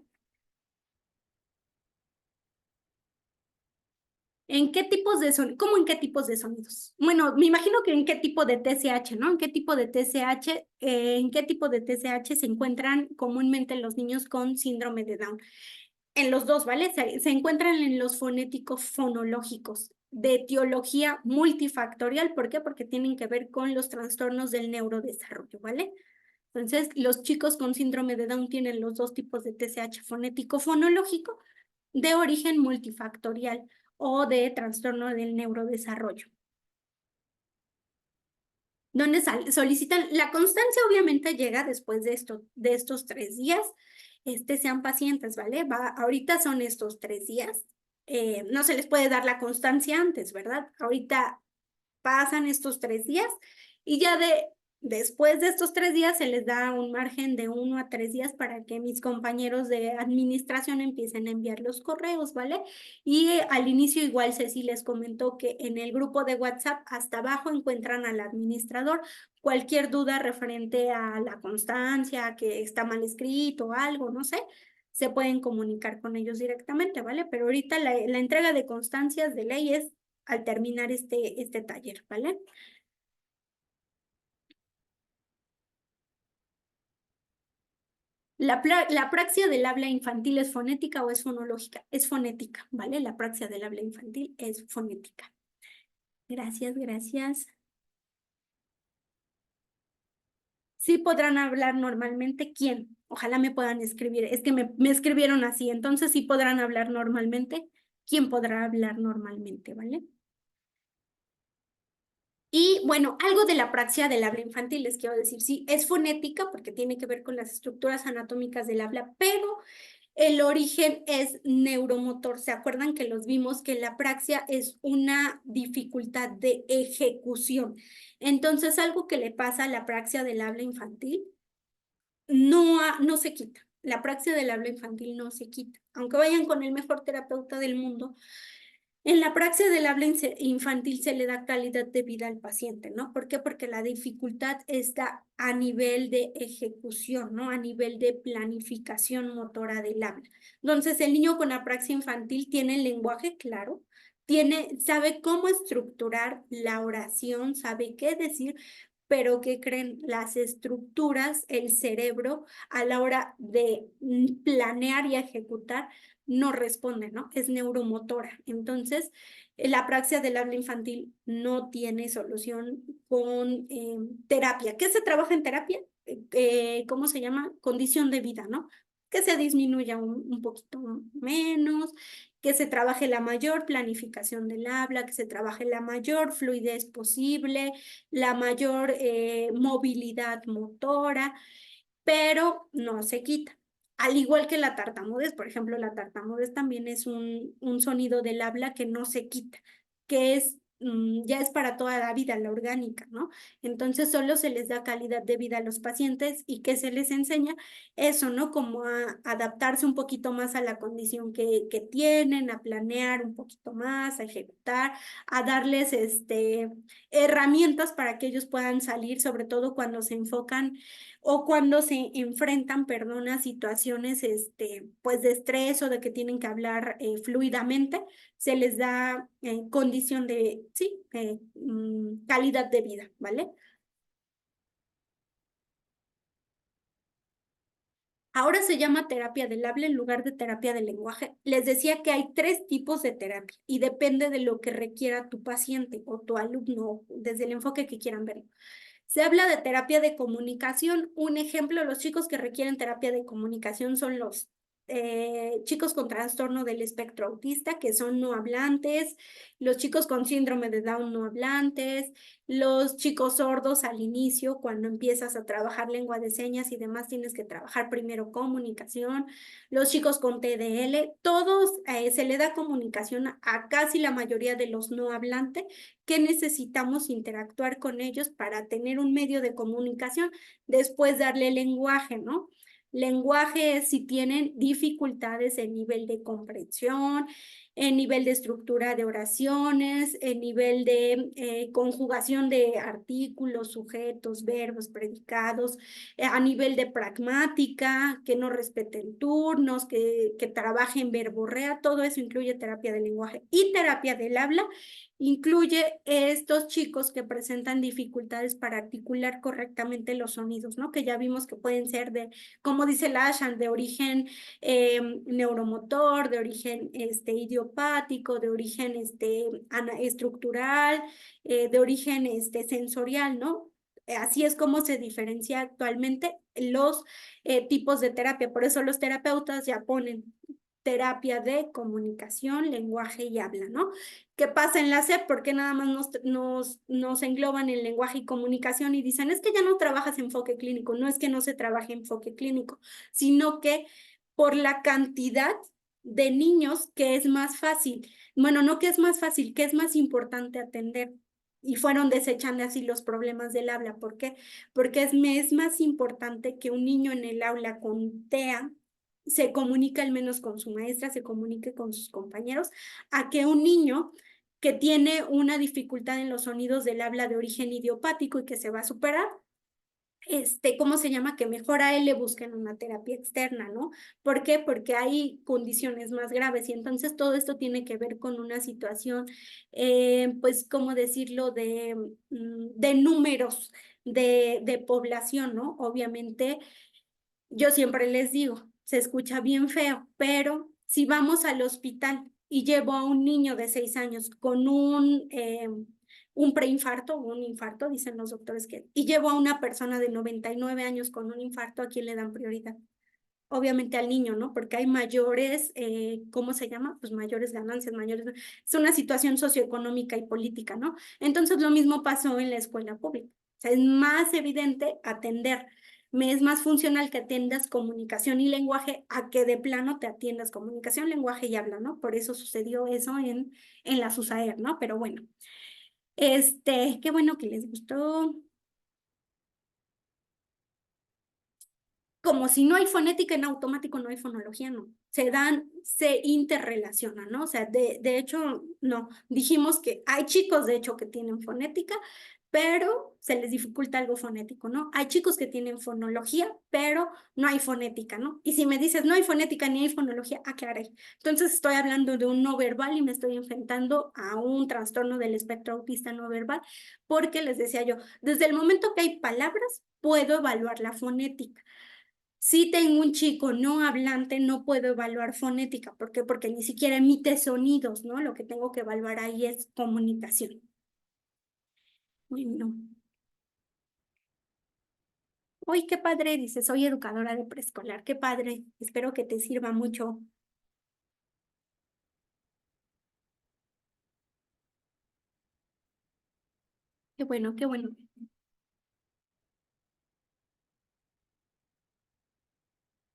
¿En qué tipos de sonidos? ¿Cómo en qué tipos de sonidos? Bueno, me imagino que en qué tipo de TCH, ¿no? ¿En qué tipo de TCH, en qué tipo de TCH se encuentran comúnmente los niños con síndrome de Down? En los dos, ¿vale? Se encuentran en los fonéticos fonológicos de etiología multifactorial. ¿Por qué? Porque tienen que ver con los trastornos del neurodesarrollo, ¿vale? Entonces, los chicos con síndrome de Down tienen los dos tipos de TCH fonético fonológico de origen multifactorial o de trastorno del neurodesarrollo. Donde solicitan, la constancia obviamente llega después de estos 3 días, sean pacientes, ¿vale? Ahorita son estos 3 días, no se les puede dar la constancia antes, ¿verdad? Ahorita pasan estos 3 días y ya después de estos 3 días se les da un margen de 1 a 3 días para que mis compañeros de administración empiecen a enviar los correos, ¿vale? Y al inicio igual Ceci les comentó que en el grupo de WhatsApp hasta abajo encuentran al administrador. Cualquier duda referente a la constancia, que está mal escrito o algo, no sé, se pueden comunicar con ellos directamente, ¿vale? Pero ahorita la entrega de constancias de ley es al terminar este taller, ¿vale? La praxia del habla infantil es fonética o es fonológica? Es fonética, ¿vale? La praxia del habla infantil es fonética. Gracias, gracias. Sí podrán hablar normalmente. ¿Quién? Ojalá me puedan escribir. Es que me escribieron así. Entonces sí podrán hablar normalmente. ¿Quién podrá hablar normalmente? ¿Vale? Y bueno, algo de la apraxia del habla infantil, les quiero decir, sí, es fonética porque tiene que ver con las estructuras anatómicas del habla, pero el origen es neuromotor. ¿Se acuerdan que los vimos que la apraxia es una dificultad de ejecución? Entonces, algo que le pasa a la apraxia del habla infantil no se quita. La apraxia del habla infantil no se quita. Aunque vayan con el mejor terapeuta del mundo, en la praxis del habla infantil se le da calidad de vida al paciente, ¿no? ¿Por qué? Porque la dificultad está a nivel de ejecución, ¿no? A nivel de planificación motora del habla. Entonces, el niño con apraxia infantil tiene el lenguaje claro, sabe cómo estructurar la oración, sabe qué decir, pero ¿qué creen? Las estructuras, el cerebro, a la hora de planear y ejecutar, no responde, ¿no? Es neuromotora. Entonces, la apraxia del habla infantil no tiene solución con terapia. ¿Qué se trabaja en terapia? ¿Cómo se llama? Condición de vida, ¿no? Que se disminuya un poquito menos, que se trabaje la mayor planificación del habla, que se trabaje la mayor fluidez posible, la mayor movilidad motora, pero no se quita. Al igual que la tartamudez, por ejemplo, la tartamudez también es un sonido del habla que no se quita, que ya es para toda la vida, la orgánica, ¿no? Entonces solo se les da calidad de vida a los pacientes y que se les enseña eso, ¿no? Como a adaptarse un poquito más a la condición que tienen, a planear un poquito más, a ejecutar, a darles herramientas para que ellos puedan salir, sobre todo cuando se enfocan o cuando se enfrentan, perdón, a situaciones pues de estrés o de que tienen que hablar fluidamente, se les da condición de, sí, calidad de vida, ¿vale? Ahora se llama terapia del habla en lugar de terapia del lenguaje. Les decía que hay 3 tipos de terapia y depende de lo que requiera tu paciente o tu alumno, desde el enfoque que quieran verlo. Se habla de terapia de comunicación. Un ejemplo, los chicos que requieren terapia de comunicación son los chicos con trastorno del espectro autista, que son no hablantes, los chicos con síndrome de Down no hablantes, los chicos sordos al inicio, cuando empiezas a trabajar lengua de señas y demás, tienes que trabajar primero comunicación, los chicos con TDL, todos se le da comunicación a casi la mayoría de los no hablantes que necesitamos interactuar con ellos para tener un medio de comunicación, después darle lenguaje, ¿no? Lenguaje es si tienen dificultades en nivel de comprensión, en nivel de estructura de oraciones, en nivel de conjugación de artículos, sujetos, verbos, predicados, a nivel de pragmática, que no respeten turnos, que trabajen verborrea, todo eso incluye terapia del lenguaje y terapia del habla. Incluye estos chicos que presentan dificultades para articular correctamente los sonidos, ¿no? Que ya vimos que pueden ser de, como dice la Ashan, de origen neuromotor, de origen idiopático, de origen estructural, de origen sensorial, ¿no? Así es como se diferencia actualmente los tipos de terapia. Por eso los terapeutas ya ponen terapia de comunicación, lenguaje y habla, ¿no? ¿Qué pasa en la SEP? ¿Por qué nada más nos engloban en lenguaje y comunicación y dicen, es que ya no trabajas enfoque clínico? No es que no se trabaje enfoque clínico, sino que por la cantidad de niños que es más fácil, bueno, no que es más fácil, que es más importante atender. Y fueron desechando así los problemas del habla. ¿Por qué? Porque es más importante que un niño en el aula con TEA se comunique al menos con su maestra, se comunique con sus compañeros, a que un niño que tiene una dificultad en los sonidos del habla de origen idiopático y que se va a superar, ¿cómo se llama? Que mejor a él le busquen una terapia externa, ¿no? ¿Por qué? Porque hay condiciones más graves y entonces todo esto tiene que ver con una situación, pues, ¿cómo decirlo? De números de población, ¿no? Obviamente, yo siempre les digo, se escucha bien feo, pero si vamos al hospital y llevo a un niño de 6 años un preinfarto o un infarto, dicen los doctores y llevo a una persona de 99 años con un infarto, ¿a quién le dan prioridad? Obviamente al niño, ¿no? Porque hay mayores, ¿cómo se llama? Pues mayores ganancias, mayores... Es una situación socioeconómica y política, ¿no? Entonces lo mismo pasó en la escuela pública. O sea, es más evidente atender. Me es más funcional que atiendas comunicación y lenguaje a que de plano te atiendas comunicación, lenguaje y habla, ¿no? Por eso sucedió eso en la SUSAER, ¿no? Pero bueno, qué bueno que les gustó. Como si no hay fonética en automático, no hay fonología, no. Se interrelacionan, ¿no? O sea, de hecho, no. Dijimos que hay chicos, de hecho, que tienen fonética, pero se les dificulta algo fonético, ¿no? Hay chicos que tienen fonología, pero no hay fonética, ¿no? Y si me dices no hay fonética ni hay fonología, aclaré. Entonces estoy hablando de un no verbal y me estoy enfrentando a un trastorno del espectro autista no verbal, porque les decía yo, desde el momento que hay palabras, puedo evaluar la fonética. Si tengo un chico no hablante, no puedo evaluar fonética. ¿Por qué? Porque ni siquiera emite sonidos, ¿no? Lo que tengo que evaluar ahí es comunicación. Bueno. Uy, qué padre, dice, soy educadora de preescolar. Qué padre. Espero que te sirva mucho. Qué bueno, qué bueno.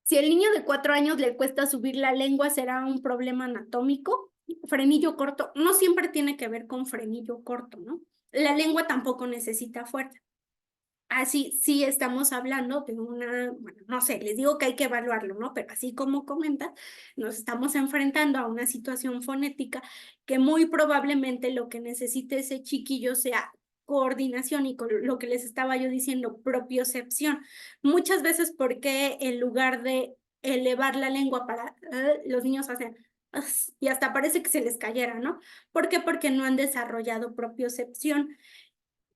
Si el niño de 4 años le cuesta subir la lengua, ¿será un problema anatómico? Frenillo corto, no siempre tiene que ver con frenillo corto, ¿no? La lengua tampoco necesita fuerza. Así, sí estamos hablando de una, bueno, no sé, les digo que hay que evaluarlo, ¿no? Pero así como comenta, nos estamos enfrentando a una situación fonética que muy probablemente lo que necesite ese chiquillo sea coordinación y con lo que les estaba yo diciendo, propiocepción. Muchas veces porque en lugar de elevar la lengua para, los niños hacen y hasta parece que se les cayera, ¿no? ¿Por qué? Porque no han desarrollado propiocepción.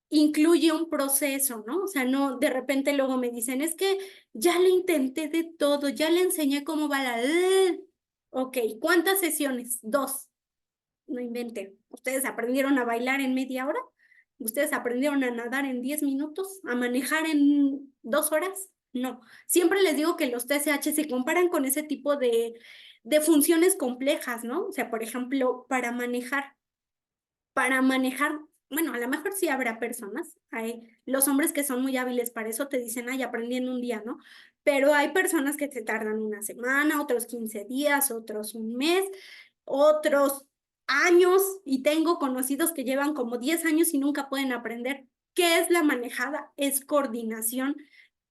Incluye un proceso, ¿no? O sea, no, de repente luego me dicen, es que ya le intenté de todo, ya le enseñé cómo va la... Ok, ¿cuántas sesiones? 2. No inventen. ¿Ustedes aprendieron a bailar en media hora? ¿Ustedes aprendieron a nadar en 10 minutos? ¿A manejar en 2 horas? No. Siempre les digo que los TSH se comparan con ese tipo de funciones complejas, ¿no? O sea, por ejemplo, para manejar, bueno, a lo mejor sí habrá personas, hay los hombres que son muy hábiles para eso te dicen, ay, aprendí en un día, ¿no? Pero hay personas que se tardan una semana, otros 15 días, otros un mes, otros años, y tengo conocidos que llevan como 10 años y nunca pueden aprender. ¿Qué es la manejada? Es coordinación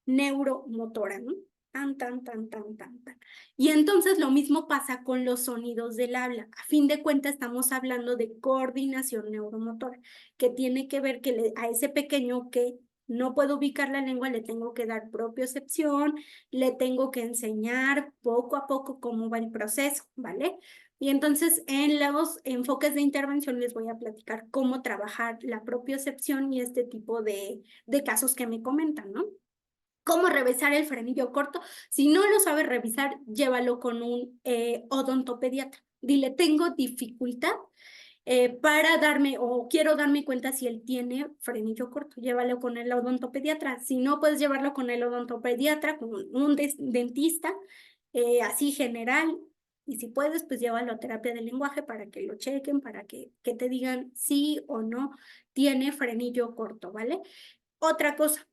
neuromotora, ¿no? Tan, tan, tan, tan, tan, tan. Y entonces lo mismo pasa con los sonidos del habla. A fin de cuentas estamos hablando de coordinación neuromotora, que tiene que ver que a ese pequeño que no puedo ubicar la lengua, le tengo que dar propiocepción, le tengo que enseñar poco a poco cómo va el proceso, ¿vale? Y entonces en los enfoques de intervención les voy a platicar cómo trabajar la propiocepción y este tipo de casos que me comentan, ¿no? ¿Cómo revisar el frenillo corto? Si no lo sabes revisar, llévalo con un odontopediatra. Dile, tengo dificultad para darme o quiero darme cuenta si él tiene frenillo corto. Llévalo con el odontopediatra. Si no, puedes llevarlo con el odontopediatra, con un dentista, así general. Y si puedes, pues llévalo a terapia del lenguaje para que lo chequen, para que te digan sí o no tiene frenillo corto, ¿vale? Otra cosa,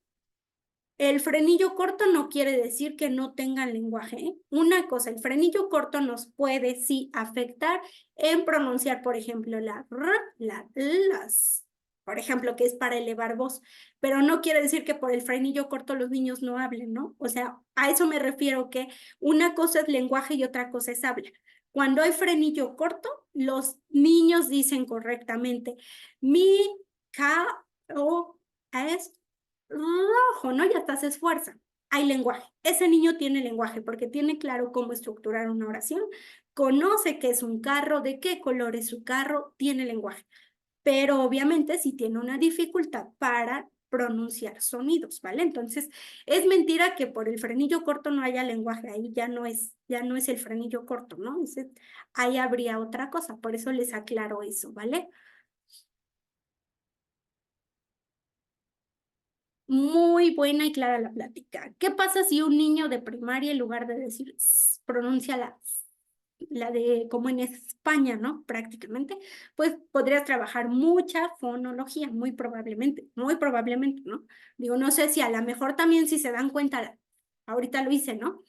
el frenillo corto no quiere decir que no tengan lenguaje, ¿eh? Una cosa, el frenillo corto nos puede sí afectar en pronunciar, por ejemplo, la r, la las, por ejemplo, que es para elevar voz, pero no quiere decir que por el frenillo corto los niños no hablen, ¿no? O sea, a eso me refiero que una cosa es lenguaje y otra cosa es habla. Cuando hay frenillo corto, los niños dicen correctamente mi, ca, o, es rojo, ¿no? Y hasta se esfuerza. Hay lenguaje. Ese niño tiene lenguaje porque tiene claro cómo estructurar una oración, conoce qué es un carro, de qué color es su carro, tiene lenguaje. Pero obviamente sí tiene una dificultad para pronunciar sonidos, ¿vale? Entonces, es mentira que por el frenillo corto no haya lenguaje, ahí ya no es el frenillo corto, ¿no? Entonces, ahí habría otra cosa, por eso les aclaro eso, ¿vale? Muy buena y clara la plática. ¿Qué pasa si un niño de primaria, en lugar de decir pronuncia la de como en España, ¿no? Prácticamente, pues podrías trabajar mucha fonología, muy probablemente, ¿no? Digo, no sé si a lo mejor también si se dan cuenta, ahorita lo hice, ¿no?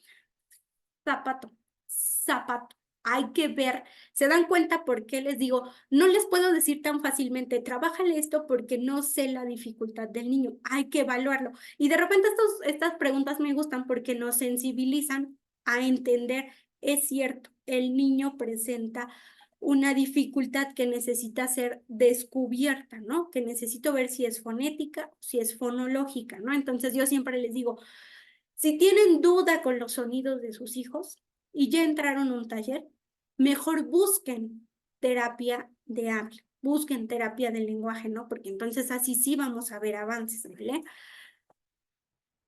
Zapato, zapato. Hay que ver, se dan cuenta por qué les digo, no les puedo decir tan fácilmente, trabájale esto porque no sé la dificultad del niño, hay que evaluarlo. Y de repente estas preguntas me gustan porque nos sensibilizan a entender, es cierto, el niño presenta una dificultad que necesita ser descubierta, ¿no? Que necesito ver si es fonética o si es fonológica, ¿no? Entonces yo siempre les digo, si tienen duda con los sonidos de sus hijos y ya entraron a un taller, mejor busquen terapia de habla, busquen terapia del lenguaje, ¿no? Porque entonces así sí vamos a ver avances, ¿vale?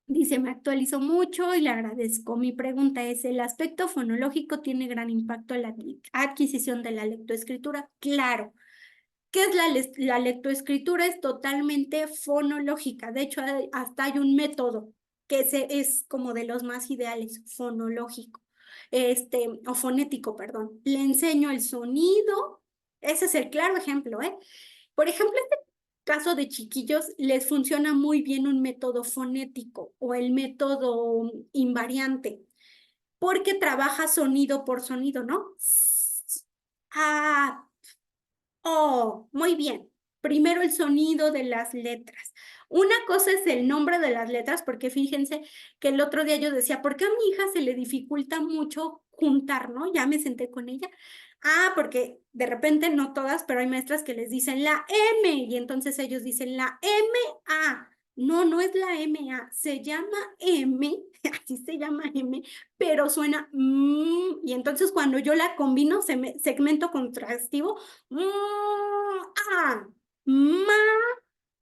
Dice, me actualizó mucho y le agradezco. Mi pregunta es, ¿el aspecto fonológico tiene gran impacto en la adquisición de la lectoescritura? Claro. ¿Qué es la lectoescritura? Es totalmente fonológica. De hecho, hasta hay un método que es como de los más ideales, fonológico, o fonético, perdón. Le enseño el sonido. Ese es el claro ejemplo, ¿eh? Por ejemplo, este caso de chiquillos les funciona muy bien un método fonético o el método invariante, porque trabaja sonido por sonido, ¿no? Ah, oh, muy bien. Primero el sonido de las letras. Una cosa es el nombre de las letras, porque fíjense que el otro día yo decía, ¿por qué a mi hija se le dificulta mucho juntar, ¿no? Ya me senté con ella. Ah, porque de repente no todas, pero hay maestras que les dicen la M y entonces ellos dicen la M-A. No, no es la M-A, se llama M, así se llama M, pero suena y entonces cuando yo la combino, segmento contrastivo, ah, ma,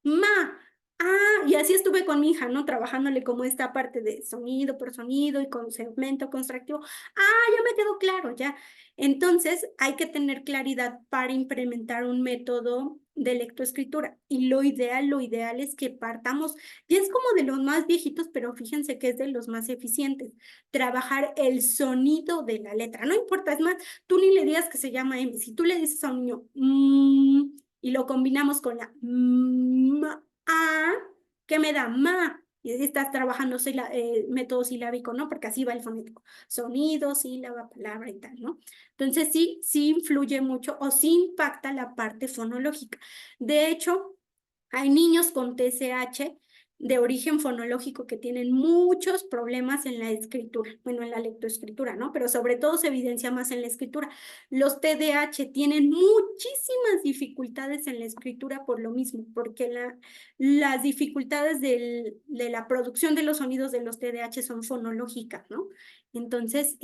ma. Ah, y así estuve con mi hija, ¿no? Trabajándole como esta parte de sonido por sonido y con segmento contractivo. Ah, ya me quedó claro, ya. Entonces, hay que tener claridad para implementar un método de lectoescritura. Y lo ideal es que partamos, ya es como de los más viejitos, pero fíjense que es de los más eficientes. Trabajar el sonido de la letra. No importa, es más, tú ni le digas que se llama M. Si tú le dices a un niño, y lo combinamos con la a, ¿qué me da? Ma. Y estás trabajando método silábico, ¿no? Porque así va el fonético. Sonido, sílaba, palabra y tal, ¿no? Entonces sí, sí influye mucho o sí impacta la parte fonológica. De hecho, hay niños con TCH de origen fonológico que tienen muchos problemas en la escritura, bueno, en la lectoescritura, ¿no? Pero sobre todo se evidencia más en la escritura. Los TDAH tienen muchísimas dificultades en la escritura por lo mismo, porque las dificultades de la producción de los sonidos de los TDAH son fonológicas, ¿no? Entonces,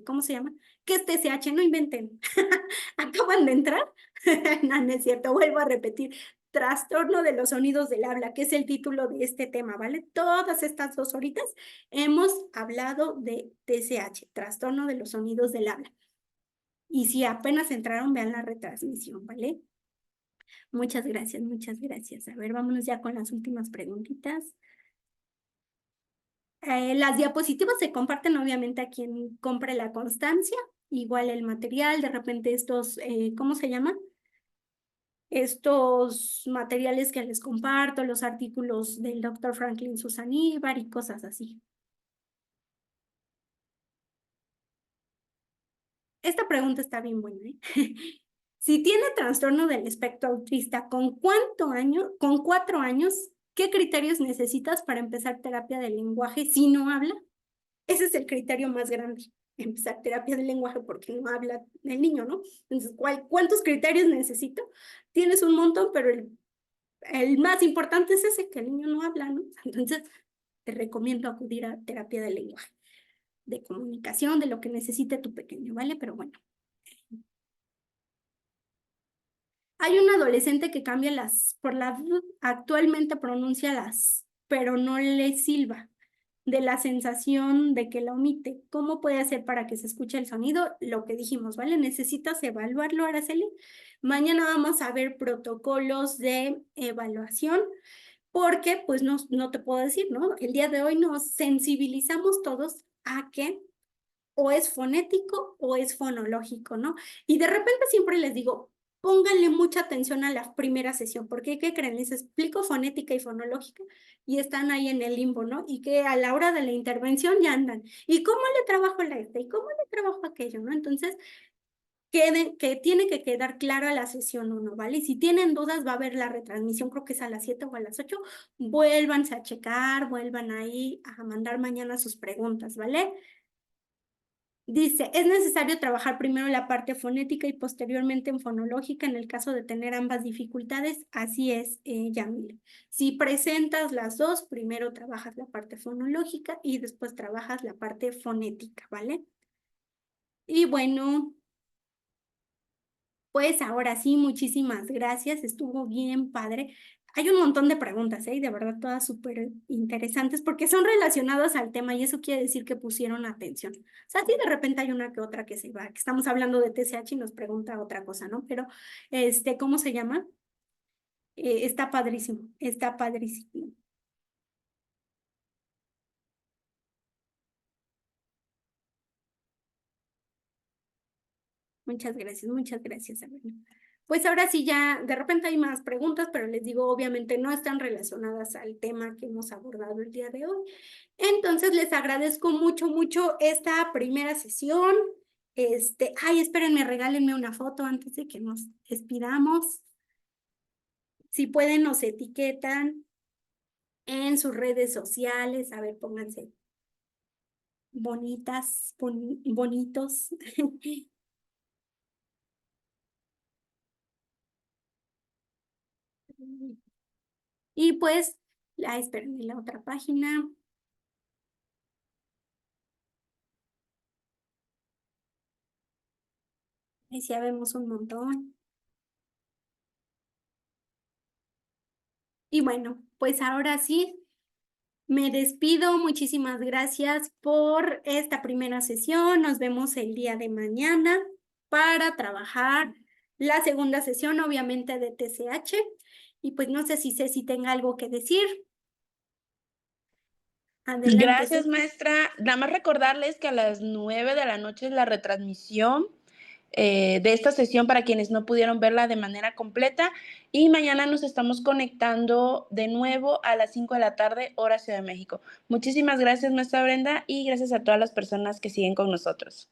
¿cómo se llama? ¿Qué es TCH? No inventen. Acaban de entrar. No, no es cierto, vuelvo a repetir. Trastorno de los sonidos del habla, que es el título de este tema, ¿vale? Todas estas 2 horitas hemos hablado de TCH, trastorno de los sonidos del habla. Y si apenas entraron, vean la retransmisión, ¿vale? Muchas gracias, muchas gracias. A ver, vámonos ya con las últimas preguntitas. Las diapositivas se comparten obviamente a quien compre la constancia, igual el material, de repente estos, ¿cómo se llaman? Estos materiales que les comparto, los artículos del doctor Franklin Susaníbar y cosas así. Esta pregunta está bien buena, ¿eh? Si tiene trastorno del espectro autista, con 4 años, ¿qué criterios necesitas para empezar terapia del lenguaje si no habla? Ese es el criterio más grande, empezar terapia del lenguaje porque no habla el niño, ¿no? Entonces, ¿cuántos criterios necesito? Tienes un montón, pero el más importante es ese, que el niño no habla, ¿no? Entonces, te recomiendo acudir a terapia del lenguaje, de comunicación, de lo que necesite tu pequeño, ¿vale? Pero bueno. Hay un adolescente que cambia por la actualmente pronuncia las, pero no le silba, de la sensación de que la omite. ¿Cómo puede hacer para que se escuche el sonido? Lo que dijimos, ¿vale? Necesitas evaluarlo, Araceli. Mañana vamos a ver protocolos de evaluación porque pues no te puedo decir, ¿no? El día de hoy nos sensibilizamos todos a que o es fonético o es fonológico, ¿no? Y de repente siempre les digo, pónganle mucha atención a la primera sesión, porque ¿qué creen? Les explico fonética y fonológica y están ahí en el limbo, ¿no? Y que a la hora de la intervención ya andan. ¿Y cómo le trabajo la esta? ¿Y cómo le trabajo aquello? ¿No? Entonces, que tiene que quedar clara la sesión 1, ¿vale? Y si tienen dudas, va a haber la retransmisión, creo que es a las 7 o a las 8. Vuélvanse a checar, vuelvan ahí a mandar mañana sus preguntas, ¿vale? Dice, es necesario trabajar primero la parte fonética y posteriormente en fonológica en el caso de tener ambas dificultades. Así es, Yamil. Si presentas las dos, primero trabajas la parte fonológica y después trabajas la parte fonética, ¿vale? Y bueno, pues ahora sí, muchísimas gracias, estuvo bien padre. Hay un montón de preguntas, ¿eh? Y de verdad todas súper interesantes porque son relacionadas al tema y eso quiere decir que pusieron atención. O sea, sí de repente hay una que otra que se va, que estamos hablando de TCH y nos pregunta otra cosa, ¿no? Pero, ¿cómo se llama? Está padrísimo, está padrísimo. Muchas gracias, Sabrina. Pues ahora sí ya, de repente hay más preguntas, pero les digo, obviamente no están relacionadas al tema que hemos abordado el día de hoy. Entonces les agradezco mucho, mucho esta primera sesión. Ay, espérenme, regálenme una foto antes de que nos despidamos. Si pueden, nos etiquetan en sus redes sociales. A ver, pónganse bonitas, bonitos. Y pues, espérenme la otra página. Ahí sí ya vemos un montón. Y bueno, pues ahora sí, me despido. Muchísimas gracias por esta primera sesión. Nos vemos el día de mañana para trabajar la segunda sesión, obviamente, de TCH. Y pues no sé si Ceci tenga algo que decir. Adelante, Gracias, Ceci. maestra. Nada más recordarles que a las 9 de la noche es la retransmisión de esta sesión para quienes no pudieron verla de manera completa. Y mañana nos estamos conectando de nuevo a las 5 de la tarde, hora Ciudad de México. Muchísimas gracias, maestra Brenda, y gracias a todas las personas que siguen con nosotros.